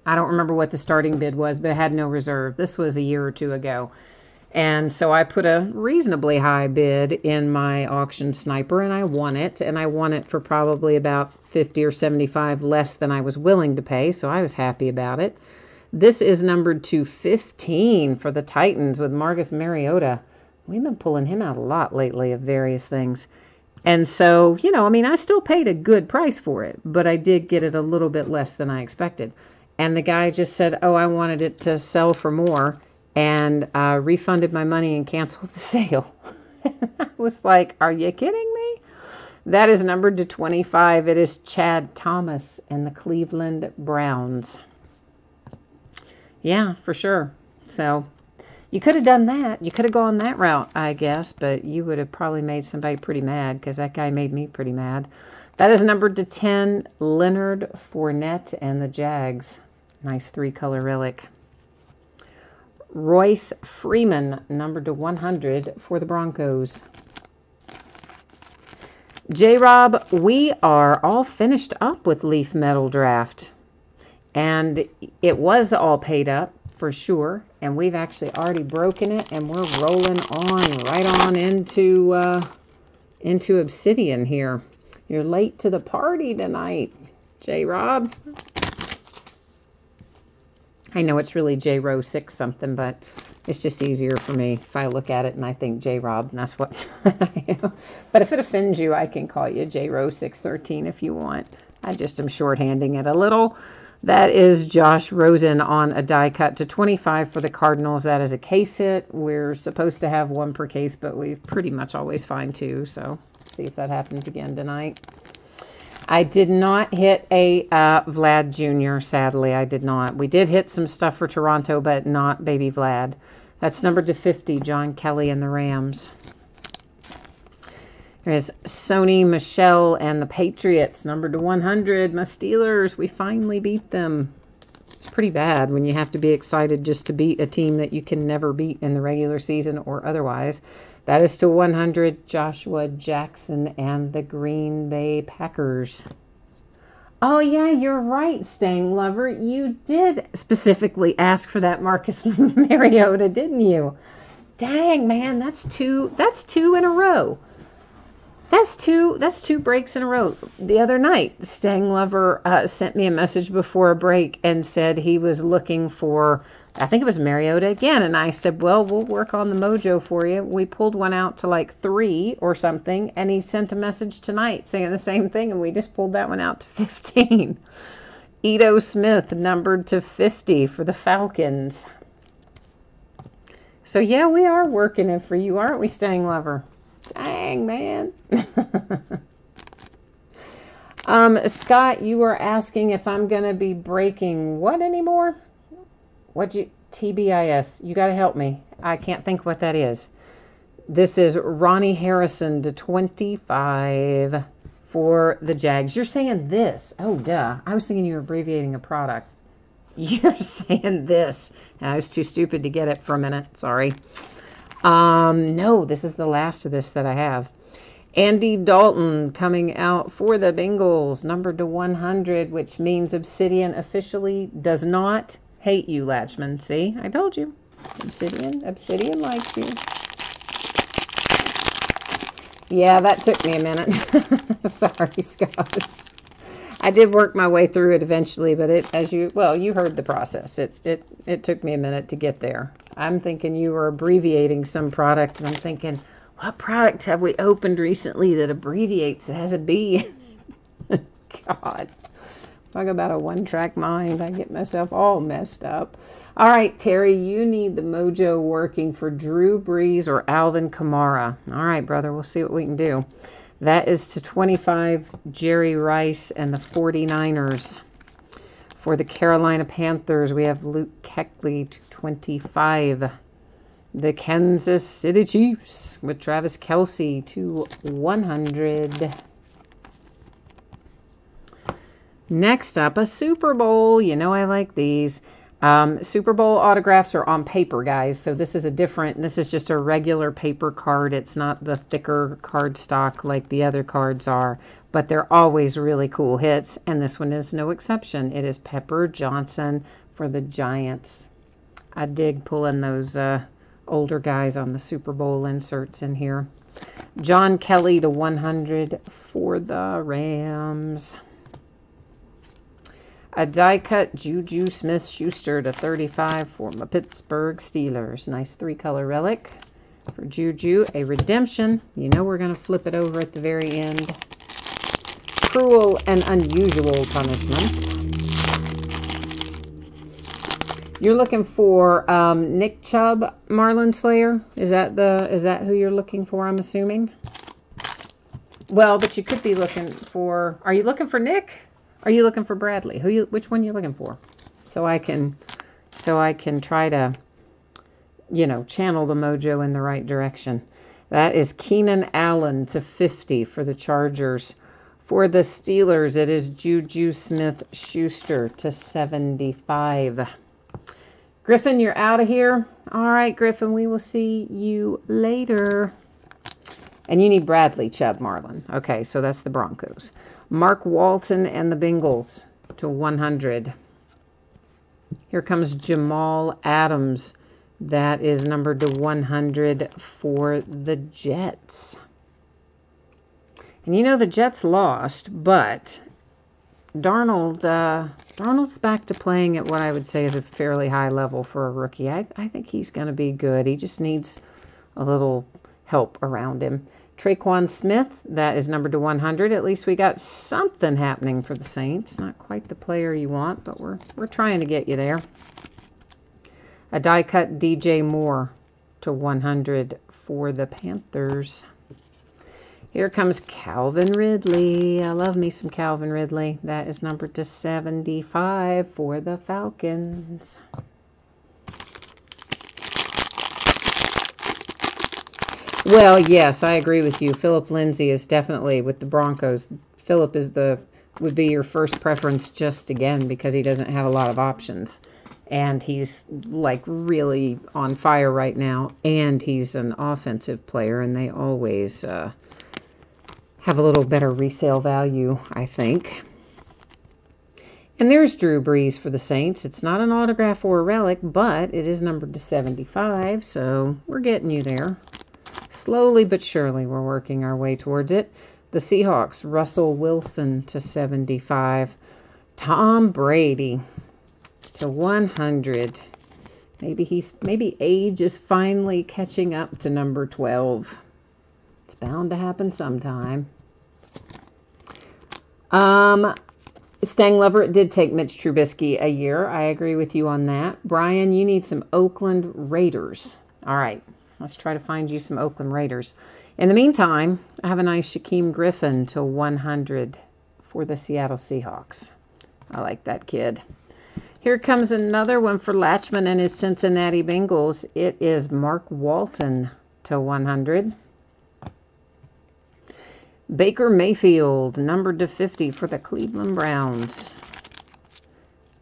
I don't remember what the starting bid was, but it had no reserve. This was a year or two ago. And so I put a reasonably high bid in my auction sniper, and I won it. And I won it for probably about 50 or 75 less than I was willing to pay, so I was happy about it. This is numbered to 15 for the Titans with Marcus Mariota. We've been pulling him out a lot lately of various things. And so, you know, I mean, I still paid a good price for it, but I did get it a little bit less than I expected. And the guy just said, oh, I wanted it to sell for more, and refunded my money and canceled the sale. I was like, are you kidding me? That is numbered to 25. It is Chad Thomas and the Cleveland Browns. Yeah, for sure. So you could have done that. You could have gone that route, I guess, but you would have probably made somebody pretty mad, because that guy made me pretty mad. That is numbered to 10, Leonard Fournette and the Jags. Nice 3-color relic. Royce Freeman, numbered to 100 for the Broncos. J-Rob, we are all finished up with Leaf Metal Draft. And it was all paid up, for sure. And we've actually already broken it, and we're rolling on, right on into Obsidian here. You're late to the party tonight, J-Rob. I know it's really J-Row 6 something, but it's just easier for me if I look at it and I think J-Rob, and that's what I am. But if it offends you, I can call you J-Row 613 if you want. I just am shorthanding it a little. That is Josh Rosen on a die cut to 25 for the Cardinals. That is a case hit. We're supposed to have one per case, but we pretty much always find two. So see if that happens again tonight. I did not hit a Vlad Jr., sadly. I did not. We did hit some stuff for Toronto, but not baby Vlad. That's numbered to 50, John Kelly and the Rams. There's Sony Michel and the Patriots, numbered to 100. My Steelers, we finally beat them. It's pretty bad when you have to be excited just to beat a team that you can never beat in the regular season or otherwise. That is to 100, Joshua Jackson and the Green Bay Packers. Oh, yeah, you're right, Stang Lover. You did specifically ask for that Marcus Mariota, didn't you? Dang, man, that's two in a row. That's two breaks in a row. The other night, Stang Lover sent me a message before a break and said he was looking for, I think it was Mariota again. And I said, well, we'll work on the mojo for you. We pulled one out to like 3 or something. And he sent a message tonight saying the same thing. And we just pulled that one out to 15. Ito Smith, numbered to 50 for the Falcons. So, yeah, we are working it for you, aren't we, Stang Lover? Dang, man. Scott, you were asking if I'm going to be breaking what anymore? TBIS. You got to help me. I can't think what that is. This is Ronnie Harrison to 25 for the Jags. You're saying this. Oh, duh. I was thinking you were abbreviating a product. You're saying this. I was too stupid to get it for a minute. Sorry. No, this is the last of this that I have. Andy Dalton coming out for the Bengals, numbered to 100, which means Obsidian officially does not hate you, Latchman. See, I told you. Obsidian likes you. Yeah, that took me a minute. Sorry, Scott. I did work my way through it eventually, but you heard the process. It took me a minute to get there. I'm thinking you were abbreviating some product, and I'm thinking, what product have we opened recently that abbreviates? It has a B. God. Talk about a one-track mind. I get myself all messed up. All right, Terry, you need the mojo working for Drew Brees or Alvin Kamara. All right, brother, we'll see what we can do. That is to 25, Jerry Rice and the 49ers. For the Carolina Panthers, we have Luke Kuechly to 25. The Kansas City Chiefs with Travis Kelce to 100. Next up, a Super Bowl. You know I like these. Super Bowl autographs are on paper, guys. So this is this is just a regular paper card. It's not the thicker card stock like the other cards are, but they're always really cool hits. And this one is no exception. It is Pepper Johnson for the Giants. I dig pulling those older guys on the Super Bowl inserts in here. John Kelly to 100 for the Rams. A die-cut Juju Smith-Schuster to 35 for my Pittsburgh Steelers. Nice 3-color relic for Juju. A redemption. You know we're going to flip it over at the very end. Cruel and unusual punishment. You're looking for Nick Chubb, Marlin Slayer. Is that who you're looking for? I'm assuming. Well, but you could be looking for. Are you looking for Nick? Are you looking for Bradley? Which one are you looking for? So I can try to, channel the mojo in the right direction. That is Keenan Allen to 50 for the Chargers. For the Steelers, it is Juju Smith-Schuster to 75. Griffin, you're out of here. All right, Griffin, we will see you later. And you need Bradley Chubb, Marlin. Okay, so that's the Broncos. Mark Walton and the Bengals to 100. Here comes Jamal Adams. That is numbered to 100 for the Jets. And the Jets lost, but Darnold's back to playing at what I would say is a fairly high level for a rookie. I think he's going to be good. He just needs a little help around him. Traquan Smith, that is numbered to 100. At least we got something happening for the Saints. Not quite the player you want, but we're trying to get you there. A die-cut DJ Moore to 100 for the Panthers. Here comes Calvin Ridley. I love me some Calvin Ridley. That is numbered to 75 for the Falcons. Well, yes, I agree with you. Philip Lindsay is definitely with the Broncos. Philip would be your first preference just again because he doesn't have a lot of options. And he's like really on fire right now. And he's an offensive player and they always have a little better resale value, I think. And there's Drew Brees for the Saints. It's not an autograph or a relic, but it is numbered to 75, so we're getting you there. Slowly but surely, we're working our way towards it. The Seahawks, Russell Wilson to 75. Tom Brady to 100. Maybe age is finally catching up to number 12. It's bound to happen sometime. Stang Leverett did take Mitch Trubisky a year. I agree with you on that. Brian, you need some Oakland Raiders. All right, let's try to find you some Oakland Raiders. In the meantime, I have a nice Shaquem Griffin to 100 for the Seattle Seahawks. I like that kid. Here comes another one for Latchman and his Cincinnati Bengals. It is Mark Walton to 100. Baker Mayfield, numbered to 50 for the Cleveland Browns.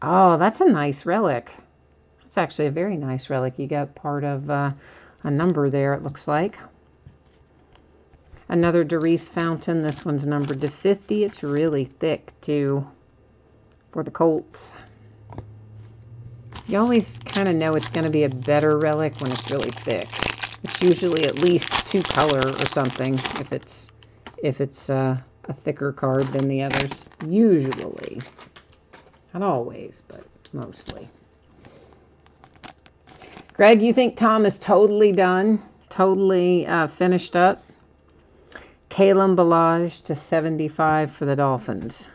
Oh, that's a nice relic. That's actually a very nice relic. You got part of a number there, it looks like. Another Darius Fountain. This one's numbered to 50. It's really thick, too, for the Colts. You always kind of know it's going to be a better relic when it's really thick. It's usually at least 2 color or something if it's a thicker card than the others. Usually. Not always, but mostly. Greg, you think Tom is totally done? Totally finished up? Kalen Ballage to 75 for the Dolphins.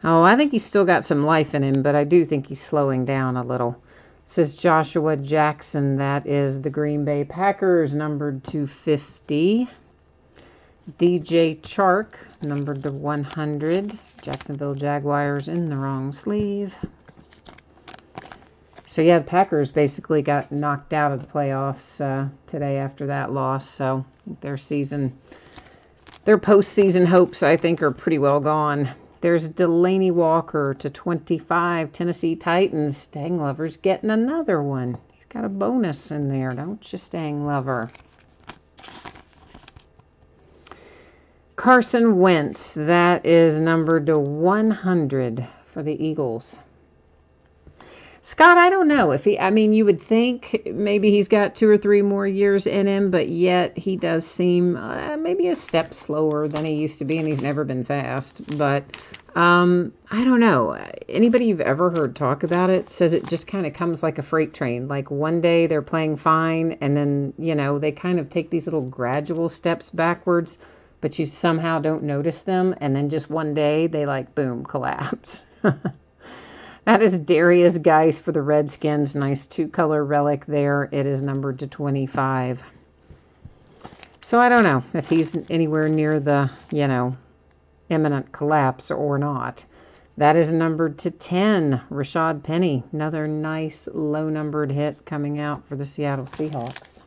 Oh, I think he's still got some life in him, but I do think he's slowing down a little. It says Joshua Jackson. That is the Green Bay Packers, numbered to 50. DJ Chark, numbered to 100. Jacksonville Jaguars in the wrong sleeve. So, yeah, the Packers basically got knocked out of the playoffs today after that loss. So, their postseason hopes, I think, are pretty well gone. There's Delaney Walker to 25. Tennessee Titans. Staying Lover's getting another one. He's got a bonus in there, don't you, Staying Lover? Carson Wentz. That is numbered to 100 for the Eagles. Scott, I don't know if I mean, you would think maybe he's got 2 or 3 more years in him, but yet he does seem maybe a step slower than he used to be, and he's never been fast. But I don't know. Anybody you've ever heard talk about it says it just kind of comes like a freight train. Like one day they're playing fine, and then, you know, they kind of take these little gradual steps backwards, but you somehow don't notice them, and then just one day they like, boom, collapse. That is Darius Geis for the Redskins. Nice 2-color relic there. It is numbered to 25. So I don't know if he's anywhere near the, you know, imminent collapse or not. That is numbered to 10. Rashad Penny. Another nice low-numbered hit coming out for the Seattle Seahawks.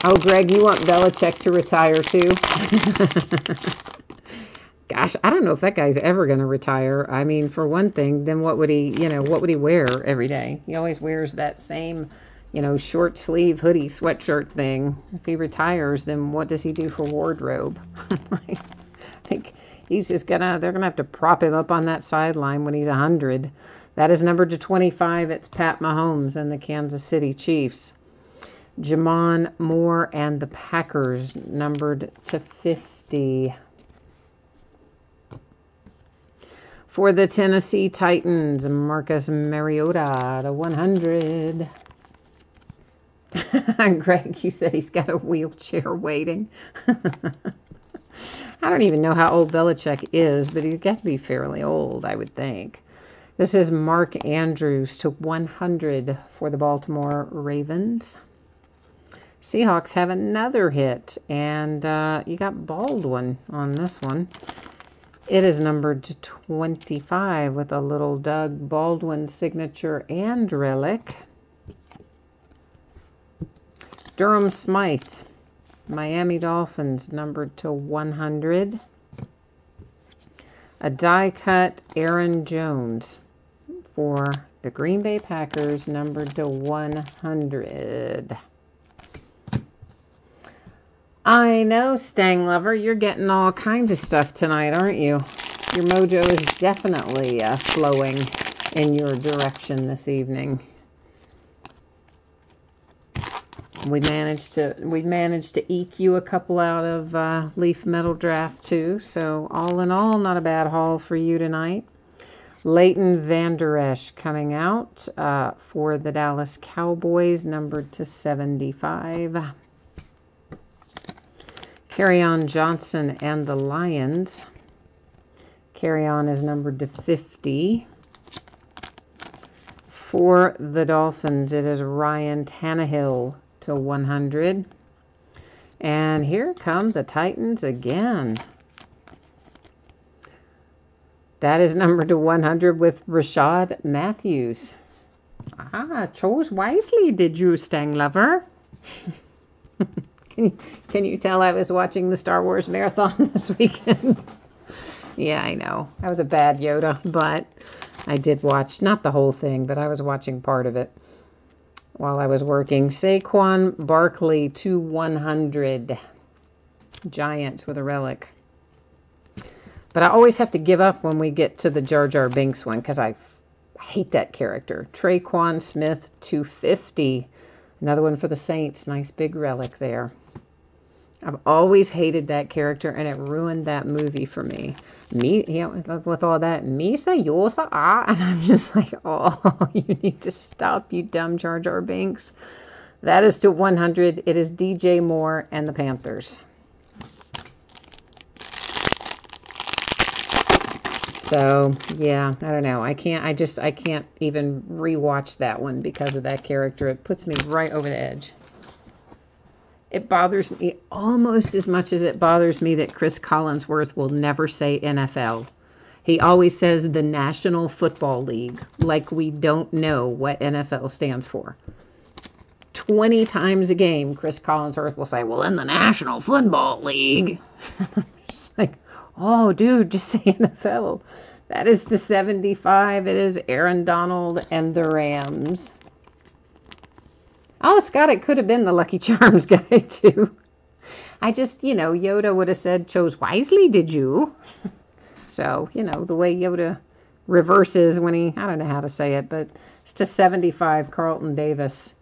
Oh, Greg, you want Belichick to retire too? Gosh, I don't know if that guy's ever going to retire. I mean, for one thing, then what would he, you know, what would he wear every day? He always wears that same, you know, short sleeve hoodie sweatshirt thing. If he retires, then what does he do for wardrobe? I think he's just they're going to have to prop him up on that sideline when he's 100. That is numbered to 25. It's Pat Mahomes and the Kansas City Chiefs. Jamon Moore and the Packers, numbered to 50. For the Tennessee Titans, Marcus Mariota to 100. Greg, you said he's got a wheelchair waiting. I don't even know how old Belichick is, but he's got to be fairly old, I would think. This is Mark Andrews to 100 for the Baltimore Ravens. Seahawks have another hit, and you got Baldwin on this one. It is numbered to 25 with a little Doug Baldwin signature and relic. Durham Smythe, Miami Dolphins, numbered to 100. A die-cut Aaron Jones for the Green Bay Packers, numbered to 100. I know, Stang Lover, you're getting all kinds of stuff tonight, aren't you? Your mojo is definitely flowing in your direction this evening. We managed to eke you a couple out of Leaf Metal Draft too. So all in all, not a bad haul for you tonight. Leighton Vander Esch coming out for the Dallas Cowboys, numbered to 75. Kerryon Johnson and the Lions. Kerryon is numbered to 50. For the Dolphins, it is Ryan Tannehill to 100. And here come the Titans again. That is numbered to 100 with Rashad Matthews. Chose wisely, did you, Stang Lover? Can you tell I was watching the Star Wars marathon this weekend? Yeah, I know. I was a bad Yoda, but I did watch, not the whole thing, but I was watching part of it while I was working. Saquon Barkley to 100. Giants with a relic. But I always have to give up when we get to the Jar Jar Binks one because I hate that character. Traquan Smith to 50. Another one for the Saints. Nice big relic there. I've always hated that character, and it ruined that movie for me. With all that, Misa, Yosa, and I'm just like, oh, you need to stop, you dumb Jar Jar Binks. That is to 100. It is DJ Moore and the Panthers. So, yeah, I don't know. I can't even rewatch that one because of that character. It puts me right over the edge. It bothers me almost as much as it bothers me that Chris Collinsworth will never say NFL. He always says the National Football League, like we don't know what NFL stands for. 20 times a game, Chris Collinsworth will say, well, in the National Football League. Just like, oh, dude, just say NFL. That is to 75. It is Aaron Donald and the Rams. Oh, Scott, it could have been the Lucky Charms guy, too. I just, Yoda would have said, chose wisely, did you? So, the way Yoda reverses when he, I don't know how to say it, but it's to 75, Carlton Davis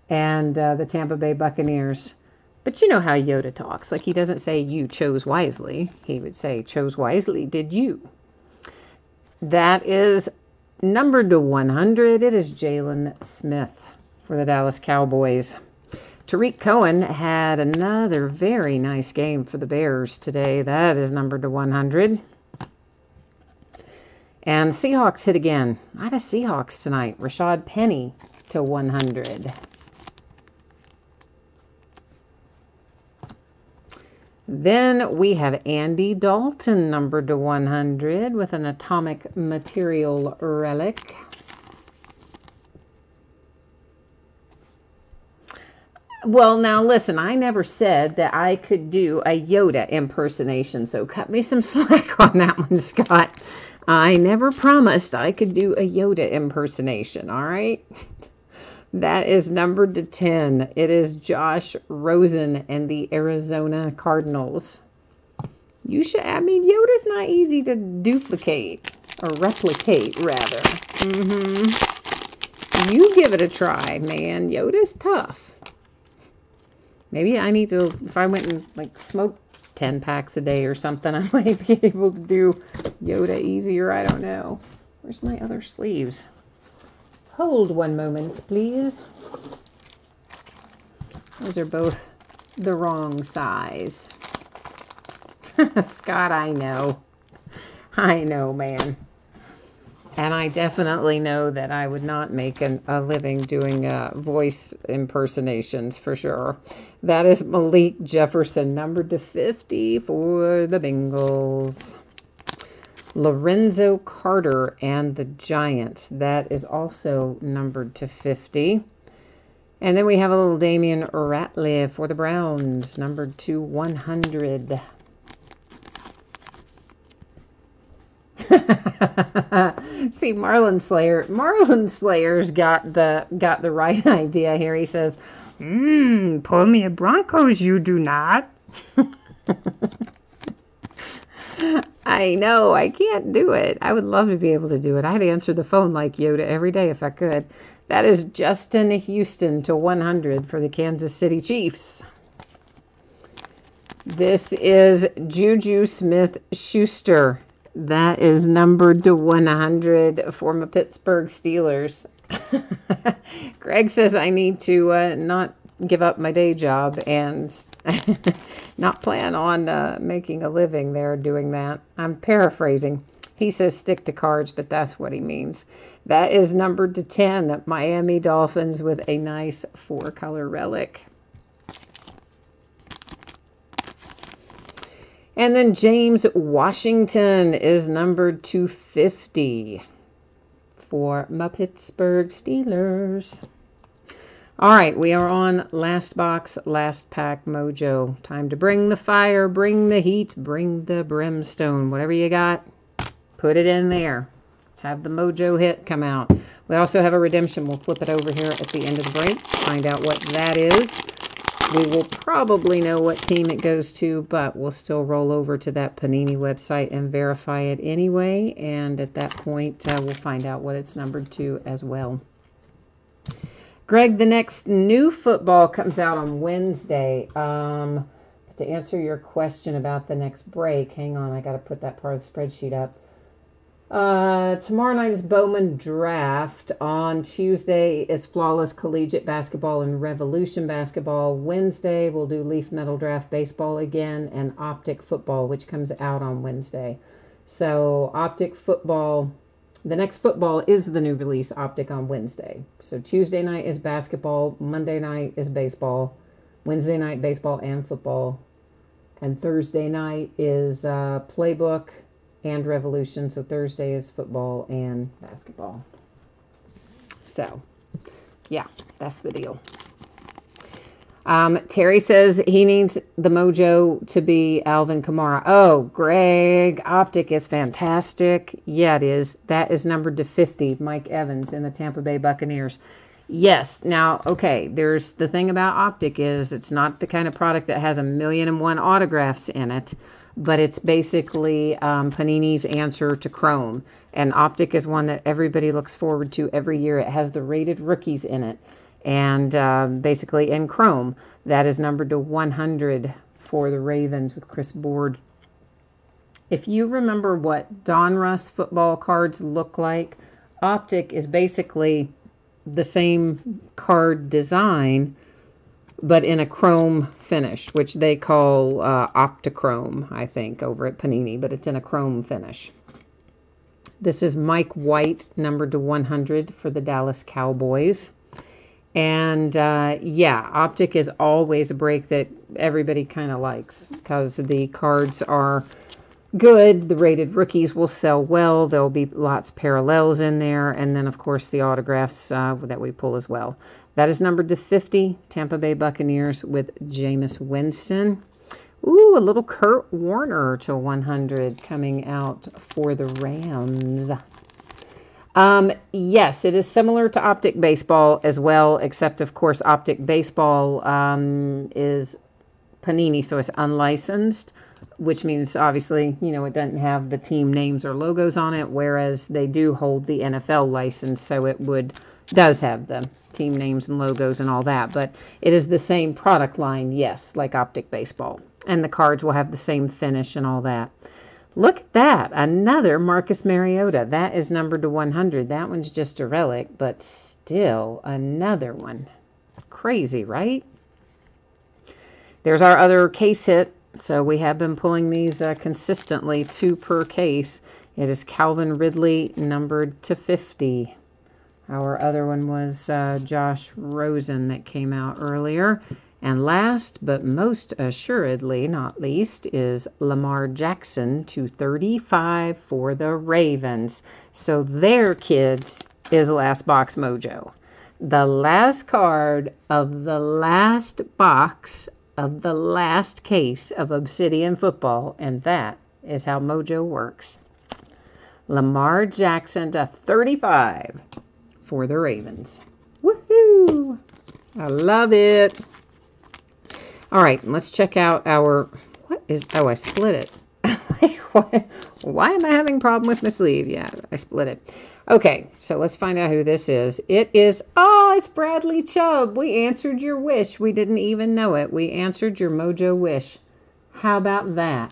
and the Tampa Bay Buccaneers. But you know how Yoda talks. Like, he doesn't say, you chose wisely. He would say, chose wisely, did you? That is numbered to 100. It is Jalen Smith for the Dallas Cowboys. Tariq Cohen had another very nice game for the Bears today. That is numbered to 100. And Seahawks hit again. A lot of Seahawks tonight. Rashad Penny to 100. Then we have Andy Dalton numbered to 100 with an atomic material relic. Well, now listen, I never said that I could do a Yoda impersonation, so cut me some slack on that one, Scott. I never promised I could do a Yoda impersonation, all right? That is numbered to 10. It is Josh Rosen and the Arizona Cardinals. Yoda's not easy to duplicate, or replicate, rather. You give it a try, man. Yoda's tough. Maybe I need to, if I went and smoke 10 packs a day or something, I might be able to do Yoda easier. I don't know. Where's my other sleeves? Hold one moment, please. Those are both the wrong size. Scott, I know. I know, man. And I definitely know that I would not make a living doing voice impersonations for sure. That is Malik Jefferson, numbered to 50 for the Bengals. Lorenzo Carter and the Giants. That is also numbered to 50. And then we have a little Damian Ratliff for the Browns, numbered to 100. See, Marlon Slayer's got the right idea here. He says, pull me a Broncos, you do not. I know, I can't do it. I would love to be able to do it. I'd answer the phone like Yoda every day if I could. That is Justin Houston to 100 for the Kansas City Chiefs. This is Juju Smith-Schuster. That is numbered to 100 for my Pittsburgh Steelers. Greg says I need to not give up my day job and not plan on making a living there doing that. I'm paraphrasing. He says stick to cards, but that's what he means. That is numbered to 10. Miami Dolphins with a nice 4-color relic. And then James Washington is numbered to 50 for my Pittsburgh Steelers. All right, we are on last box, last pack mojo. Time to bring the fire, bring the heat, bring the brimstone. Whatever you got, put it in there. Let's have the mojo hit come out. We also have a redemption. We'll flip it over here at the end of the break, find out what that is. We will probably know what team it goes to, but we'll still roll over to that Panini website and verify it anyway. And at that point, we'll find out what it's numbered to as well. Greg, the next new football comes out on Wednesday. To answer your question about the next break, hang on, I got to put that part of the spreadsheet up. Tomorrow night is Bowman Draft. On Tuesday is Flawless Collegiate Basketball and Revolution Basketball. Wednesday, we'll do Leaf Metal Draft Baseball again and Optic Football, which comes out on Wednesday. So Optic Football, the next football is the new release, Optic, on Wednesday. So Tuesday night is basketball. Monday night is baseball. Wednesday night, baseball and football. And Thursday night is Playbook and Revolution. So Thursday is football and basketball. So, yeah, that's the deal. Terry says he needs the mojo to be Alvin Kamara. Oh, Greg, Optic is fantastic. Yeah, it is. That is numbered to 50, Mike Evans in the Tampa Bay Buccaneers. Yes. Now, okay, there's the thing about Optic is it's not the kind of product that has 1,000,001 autographs in it, but it's basically Panini's answer to Chrome. And Optic is one that everybody looks forward to every year. It has the rated rookies in it. And basically in Chrome, that is numbered to 100 for the Ravens with Chris Board. If you remember what Donruss football cards look like, Optic is basically the same card design, but in a chrome finish, which they call Optichrome, I think, over at Panini, but it's in a chrome finish. This is Mike White, numbered to 100 for the Dallas Cowboys. And yeah, Optic is always a break that everybody kind of likes because the cards are good. The rated rookies will sell well. There'll be lots of parallels in there. And then, of course, the autographs that we pull as well. That is numbered to 50, Tampa Bay Buccaneers with Jameis Winston. Ooh, a little Kurt Warner to 100 coming out for the Rams. Yes, it is similar to Optic Baseball as well, except, of course, Optic Baseball is Panini, so it's unlicensed, which means, obviously, you know, it doesn't have the team names or logos on it, whereas they do hold the NFL license, so it does have the team names and logos and all that, but it is the same product line, yes, like Optic Baseball, and the cards will have the same finish and all that. Look at that. Another Marcus Mariota. That is numbered to 100. That one's just a relic, but still another one. Crazy, right? There's our other case hit. So we have been pulling these consistently, 2 per case. It is Calvin Ridley, numbered to 50. Our other one was Josh Rosen that came out earlier. And last, but most assuredly not least, is Lamar Jackson to 35 for the Ravens. So there, kids, is Last Box Mojo. The last card of the last box of the last case of Obsidian Football, and that is how Mojo works. Lamar Jackson to 35 for the Ravens. Woohoo! I love it. All right, let's check out our, I split it. Why am I having a problem with my sleeve? Yeah, I split it. Okay, so let's find out who this is. It's Bradley Chubb. We answered your wish. We didn't even know it. We answered your Mojo wish. How about that?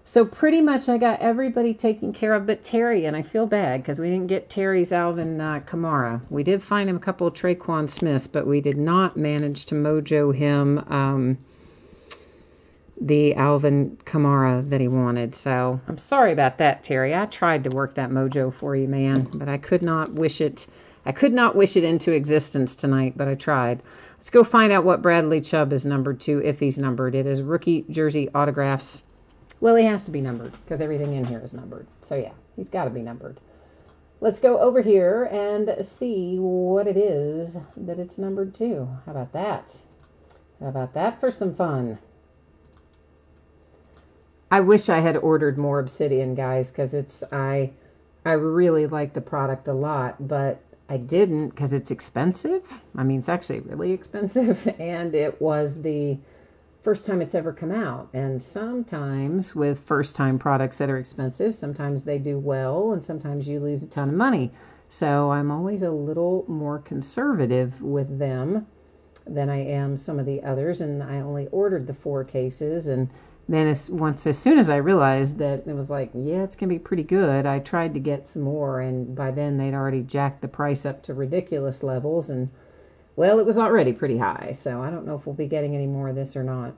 So pretty much I got everybody taken care of but Terry, and I feel bad because we didn't get Terry's Alvin Kamara. We did find him a couple of Traquan Smiths, but we did not manage to Mojo him the Alvin Kamara that he wanted. So I'm sorry about that, Terry. I tried to work that mojo for you, man, but I could not wish it. I could not wish it into existence tonight, but I tried. Let's go find out what Bradley Chubb is numbered to, if he's numbered. It is rookie jersey autographs. Well, he has to be numbered because everything in here is numbered. So yeah, he's got to be numbered. Let's go over here and see what it is that it's numbered to. How about that? How about that for some fun? I wish I had ordered more Obsidian, guys, because I really like the product a lot, but I didn't because it's expensive. I mean, it's actually really expensive, and it was the first time it's ever come out. And sometimes with first-time products that are expensive, sometimes they do well, and sometimes you lose a ton of money. So I'm always a little more conservative with them than I am some of the others, and I only ordered the 4 cases, and then as soon as I realized that it was like, yeah, it's going to be pretty good, I tried to get some more, and by then they'd already jacked the price up to ridiculous levels, and, well, it was already pretty high, so I don't know if we'll be getting any more of this or not.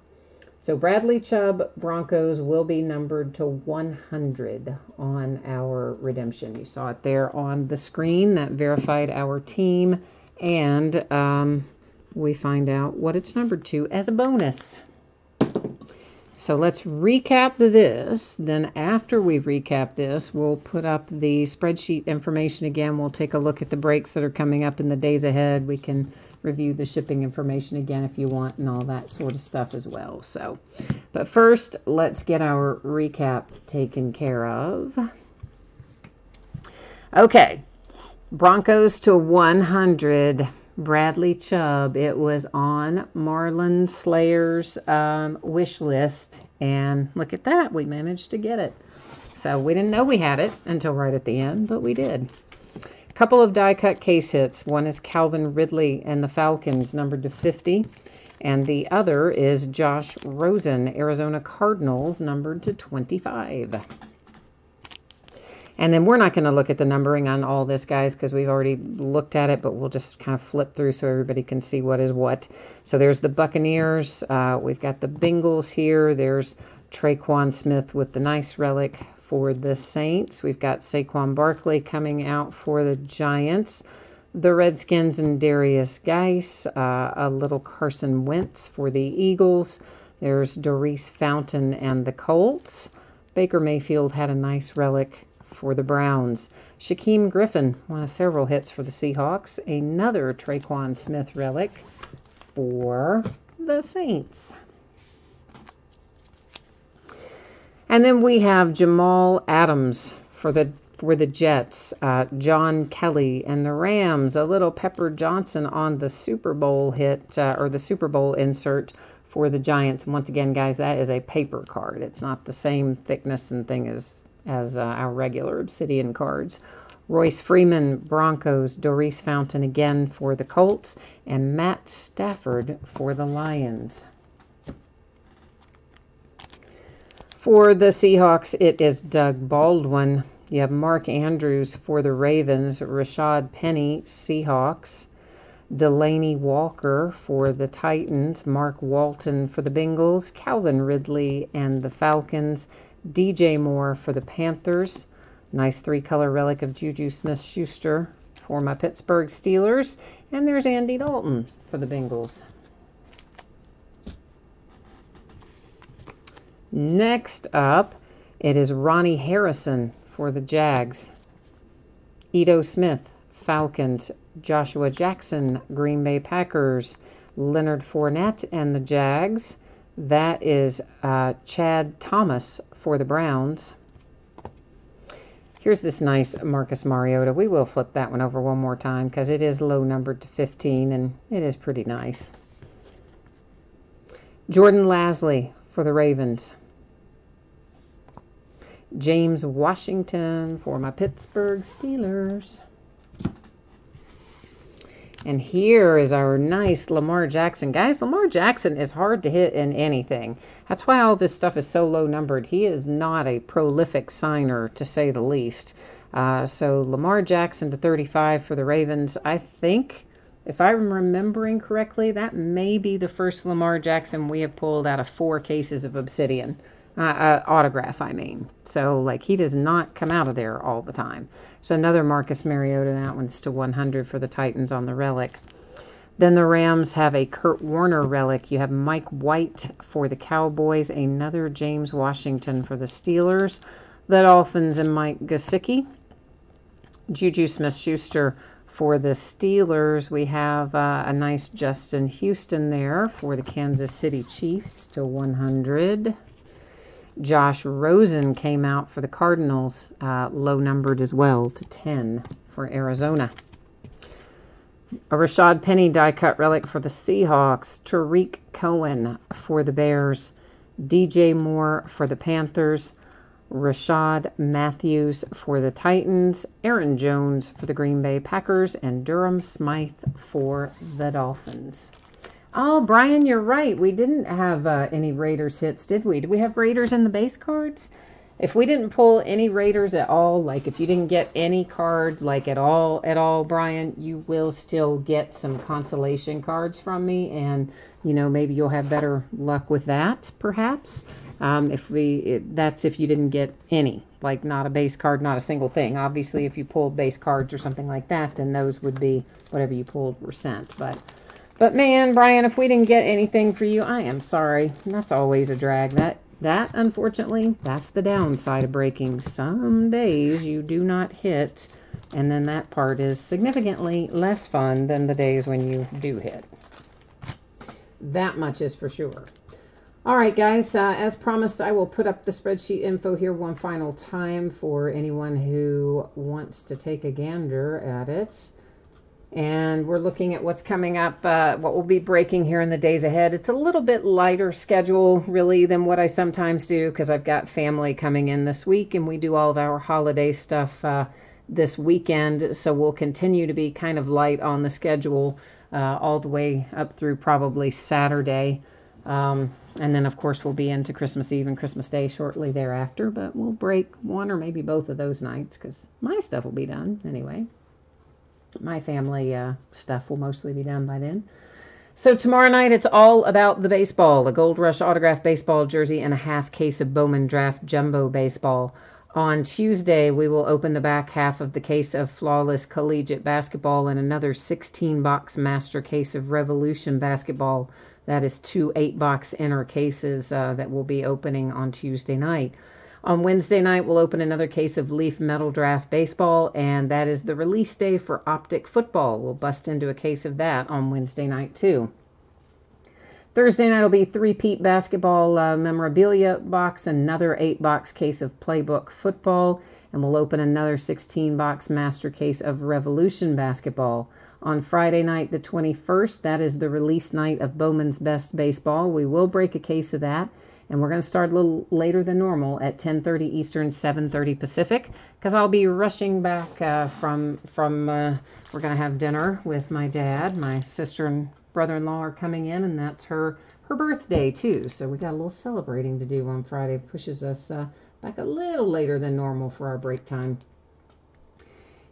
So Bradley Chubb Broncos will be numbered to 100 on our redemption. You saw it there on the screen. That verified our team, and we find out what it's numbered to as a bonus. So let's recap this. Then after we recap this, we'll put up the spreadsheet information again. We'll take a look at the breaks that are coming up in the days ahead. We can review the shipping information again if you want and all that sort of stuff as well. So, but first, let's get our recap taken care of. Okay, Broncos to 100. Bradley Chubb. It was on Marlon Slayer's wish list, and look at that, we managed to get it. So we didn't know we had it until right at the end, but we did. A couple of die cut case hits. One is Calvin Ridley and the Falcons, numbered to 50, and the other is Josh Rosen, Arizona Cardinals, numbered to 25. And then we're not going to look at the numbering on all this, guys, because we've already looked at it, but we'll just kind of flip through so everybody can see what is what. So there's the Buccaneers. We've got the Bengals here. There's Traquan Smith with the nice relic for the Saints. We've got Saquon Barkley coming out for the Giants. The Redskins and Darius Geis. A little Carson Wentz for the Eagles. There's Doris Fountain and the Colts. Baker Mayfield had a nice relic for the Browns. Shaquem Griffin, one of several hits for the Seahawks. Another Traquan Smith relic for the Saints. And then we have Jamal Adams for the Jets. John Kelly and the Rams. A little Pepper Johnson on the Super Bowl hit, or the Super Bowl insert for the Giants. And once again, guys, that is a paper card. It's not the same thickness and thing as our regular Obsidian cards. Royce Freeman, Broncos. Doris Fountain again for the Colts. And Matt Stafford for the Lions. For the Seahawks, it is Doug Baldwin. You have Mark Andrews for the Ravens. Rashad Penny, Seahawks. Delaney Walker for the Titans. Mark Walton for the Bengals. Calvin Ridley and the Falcons. DJ Moore for the Panthers. Nice 3-color relic of Juju Smith-Schuster for my Pittsburgh Steelers. And there's Andy Dalton for the Bengals. Next up, it is Ronnie Harrison for the Jags. Ito Smith, Falcons. Joshua Jackson, Green Bay Packers. Leonard Fournette and the Jags. That is Chad Thomas for the Browns. Here's this nice Marcus Mariota. We will flip that one over one more time because it is low numbered to 15 and it is pretty nice. Jordan Lasley for the Ravens. James Washington for my Pittsburgh Steelers. And here is our nice Lamar Jackson. Guys, Lamar Jackson is hard to hit in anything. That's why all this stuff is so low numbered. He is not a prolific signer, to say the least. So Lamar Jackson to 35 for the Ravens. I think, if I'm remembering correctly, that may be the first Lamar Jackson we have pulled out of 4 cases of Obsidian. Autograph, I mean. So, like, he does not come out of there all the time. So another Marcus Mariota. That one's to 100 for the Titans on the relic. Then the Rams have a Kurt Warner relic. You have Mike White for the Cowboys. Another James Washington for the Steelers. The Dolphins and Mike Gesicki. Juju Smith-Schuster for the Steelers. We have a nice Justin Houston there for the Kansas City Chiefs to 100. Josh Rosen came out for the Cardinals, low numbered as well, to 10 for Arizona. A Rashad Penny die cut relic for the Seahawks. Tariq Cohen for the Bears. DJ Moore for the Panthers. Rashad Matthews for the Titans. Aaron Jones for the Green Bay Packers. And Durham Smythe for the Dolphins. Oh, Brian, you're right. We didn't have any Raiders hits, did we? Did we have Raiders in the base cards? If we didn't pull any Raiders at all, like if you didn't get any card, like at all, Brian, you will still get some consolation cards from me. And, you know, maybe you'll have better luck with that, perhaps. That's if you didn't get any, like not a base card, not a single thing. Obviously, if you pulled base cards or something like that, then those would be whatever you pulled were sent. But man, Brian, if we didn't get anything for you, I am sorry. That's always a drag. That unfortunately, that's the downside of breaking. Some days you do not hit And then that part is significantly less fun than the days when you do hit. That much is for sure. All right, guys, as promised, I will put up the spreadsheet info here one final time for anyone who wants to take a gander at it. And we're looking at what's coming up, what will be breaking here in the days ahead. It's a little bit lighter schedule, really, than what I sometimes do because I've got family coming in this week, and we do all of our holiday stuff this weekend. So we'll continue to be kind of light on the schedule all the way up through probably Saturday. And then, of course, we'll be into Christmas Eve and Christmas Day shortly thereafter. But we'll break one or maybe both of those nights because my stuff will be done anyway. My family stuff will mostly be done by then. So tomorrow night, it's all about the baseball, a Gold Rush autographed baseball jersey and a half case of Bowman Draft Jumbo baseball. On Tuesday, we will open the back half of the case of Flawless Collegiate basketball and another 16-box master case of Revolution basketball. That is 2 8-box inner cases that we'll be opening on Tuesday night. On Wednesday night, we'll open another case of Leaf Metal Draft Baseball, and that is the release day for Optic Football. We'll bust into a case of that on Wednesday night, too. Thursday night will be 3-peat basketball memorabilia box, another 8-box case of Playbook Football, and we'll open another 16-box master case of Revolution basketball. On Friday night, the 21st, that is the release night of Bowman's Best Baseball. We will break a case of that. And we're going to start a little later than normal at 10:30 Eastern, 7:30 Pacific, because I'll be rushing back from we're going to have dinner with my dad. My sister and brother-in-law are coming in, and that's her birthday, too. So we got a little celebrating to do on Friday. Pushes us back a little later than normal for our break time.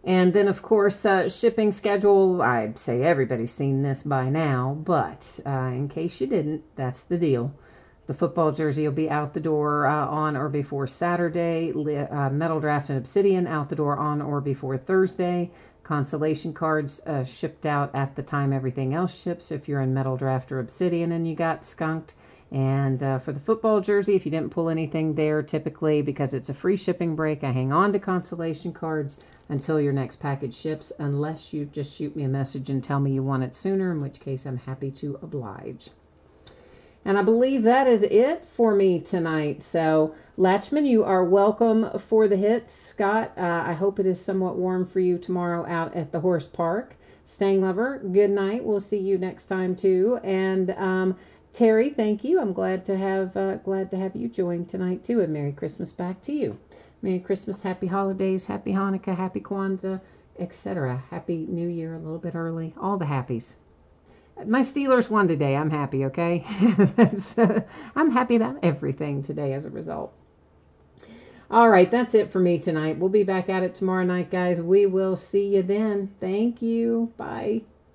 And then, of course, shipping schedule. I'd say everybody's seen this by now, but in case you didn't, that's the deal. The football jersey will be out the door on or before Saturday. Metal Draft and Obsidian out the door on or before Thursday. Consolation cards shipped out at the time everything else ships if you're in Metal Draft or Obsidian and you got skunked. And for the football jersey, if you didn't pull anything there, typically because it's a free shipping break, I hang on to consolation cards until your next package ships, unless you just shoot me a message and tell me you want it sooner, in which case I'm happy to oblige. And I believe that is it for me tonight. So, Latchman, you are welcome for the hits. Scott, I hope it is somewhat warm for you tomorrow out at the horse park. Stang Lover, good night. We'll see you next time, too. And Terry, thank you. I'm glad to have you join tonight, too. And Merry Christmas back to you. Merry Christmas, Happy Holidays, Happy Hanukkah, Happy Kwanzaa, etc. Happy New Year a little bit early. All the happies. My Steelers won today. I'm happy, okay? I'm happy about everything today as a result. All right, that's it for me tonight. We'll be back at it tomorrow night, guys. We will see you then. Thank you. Bye.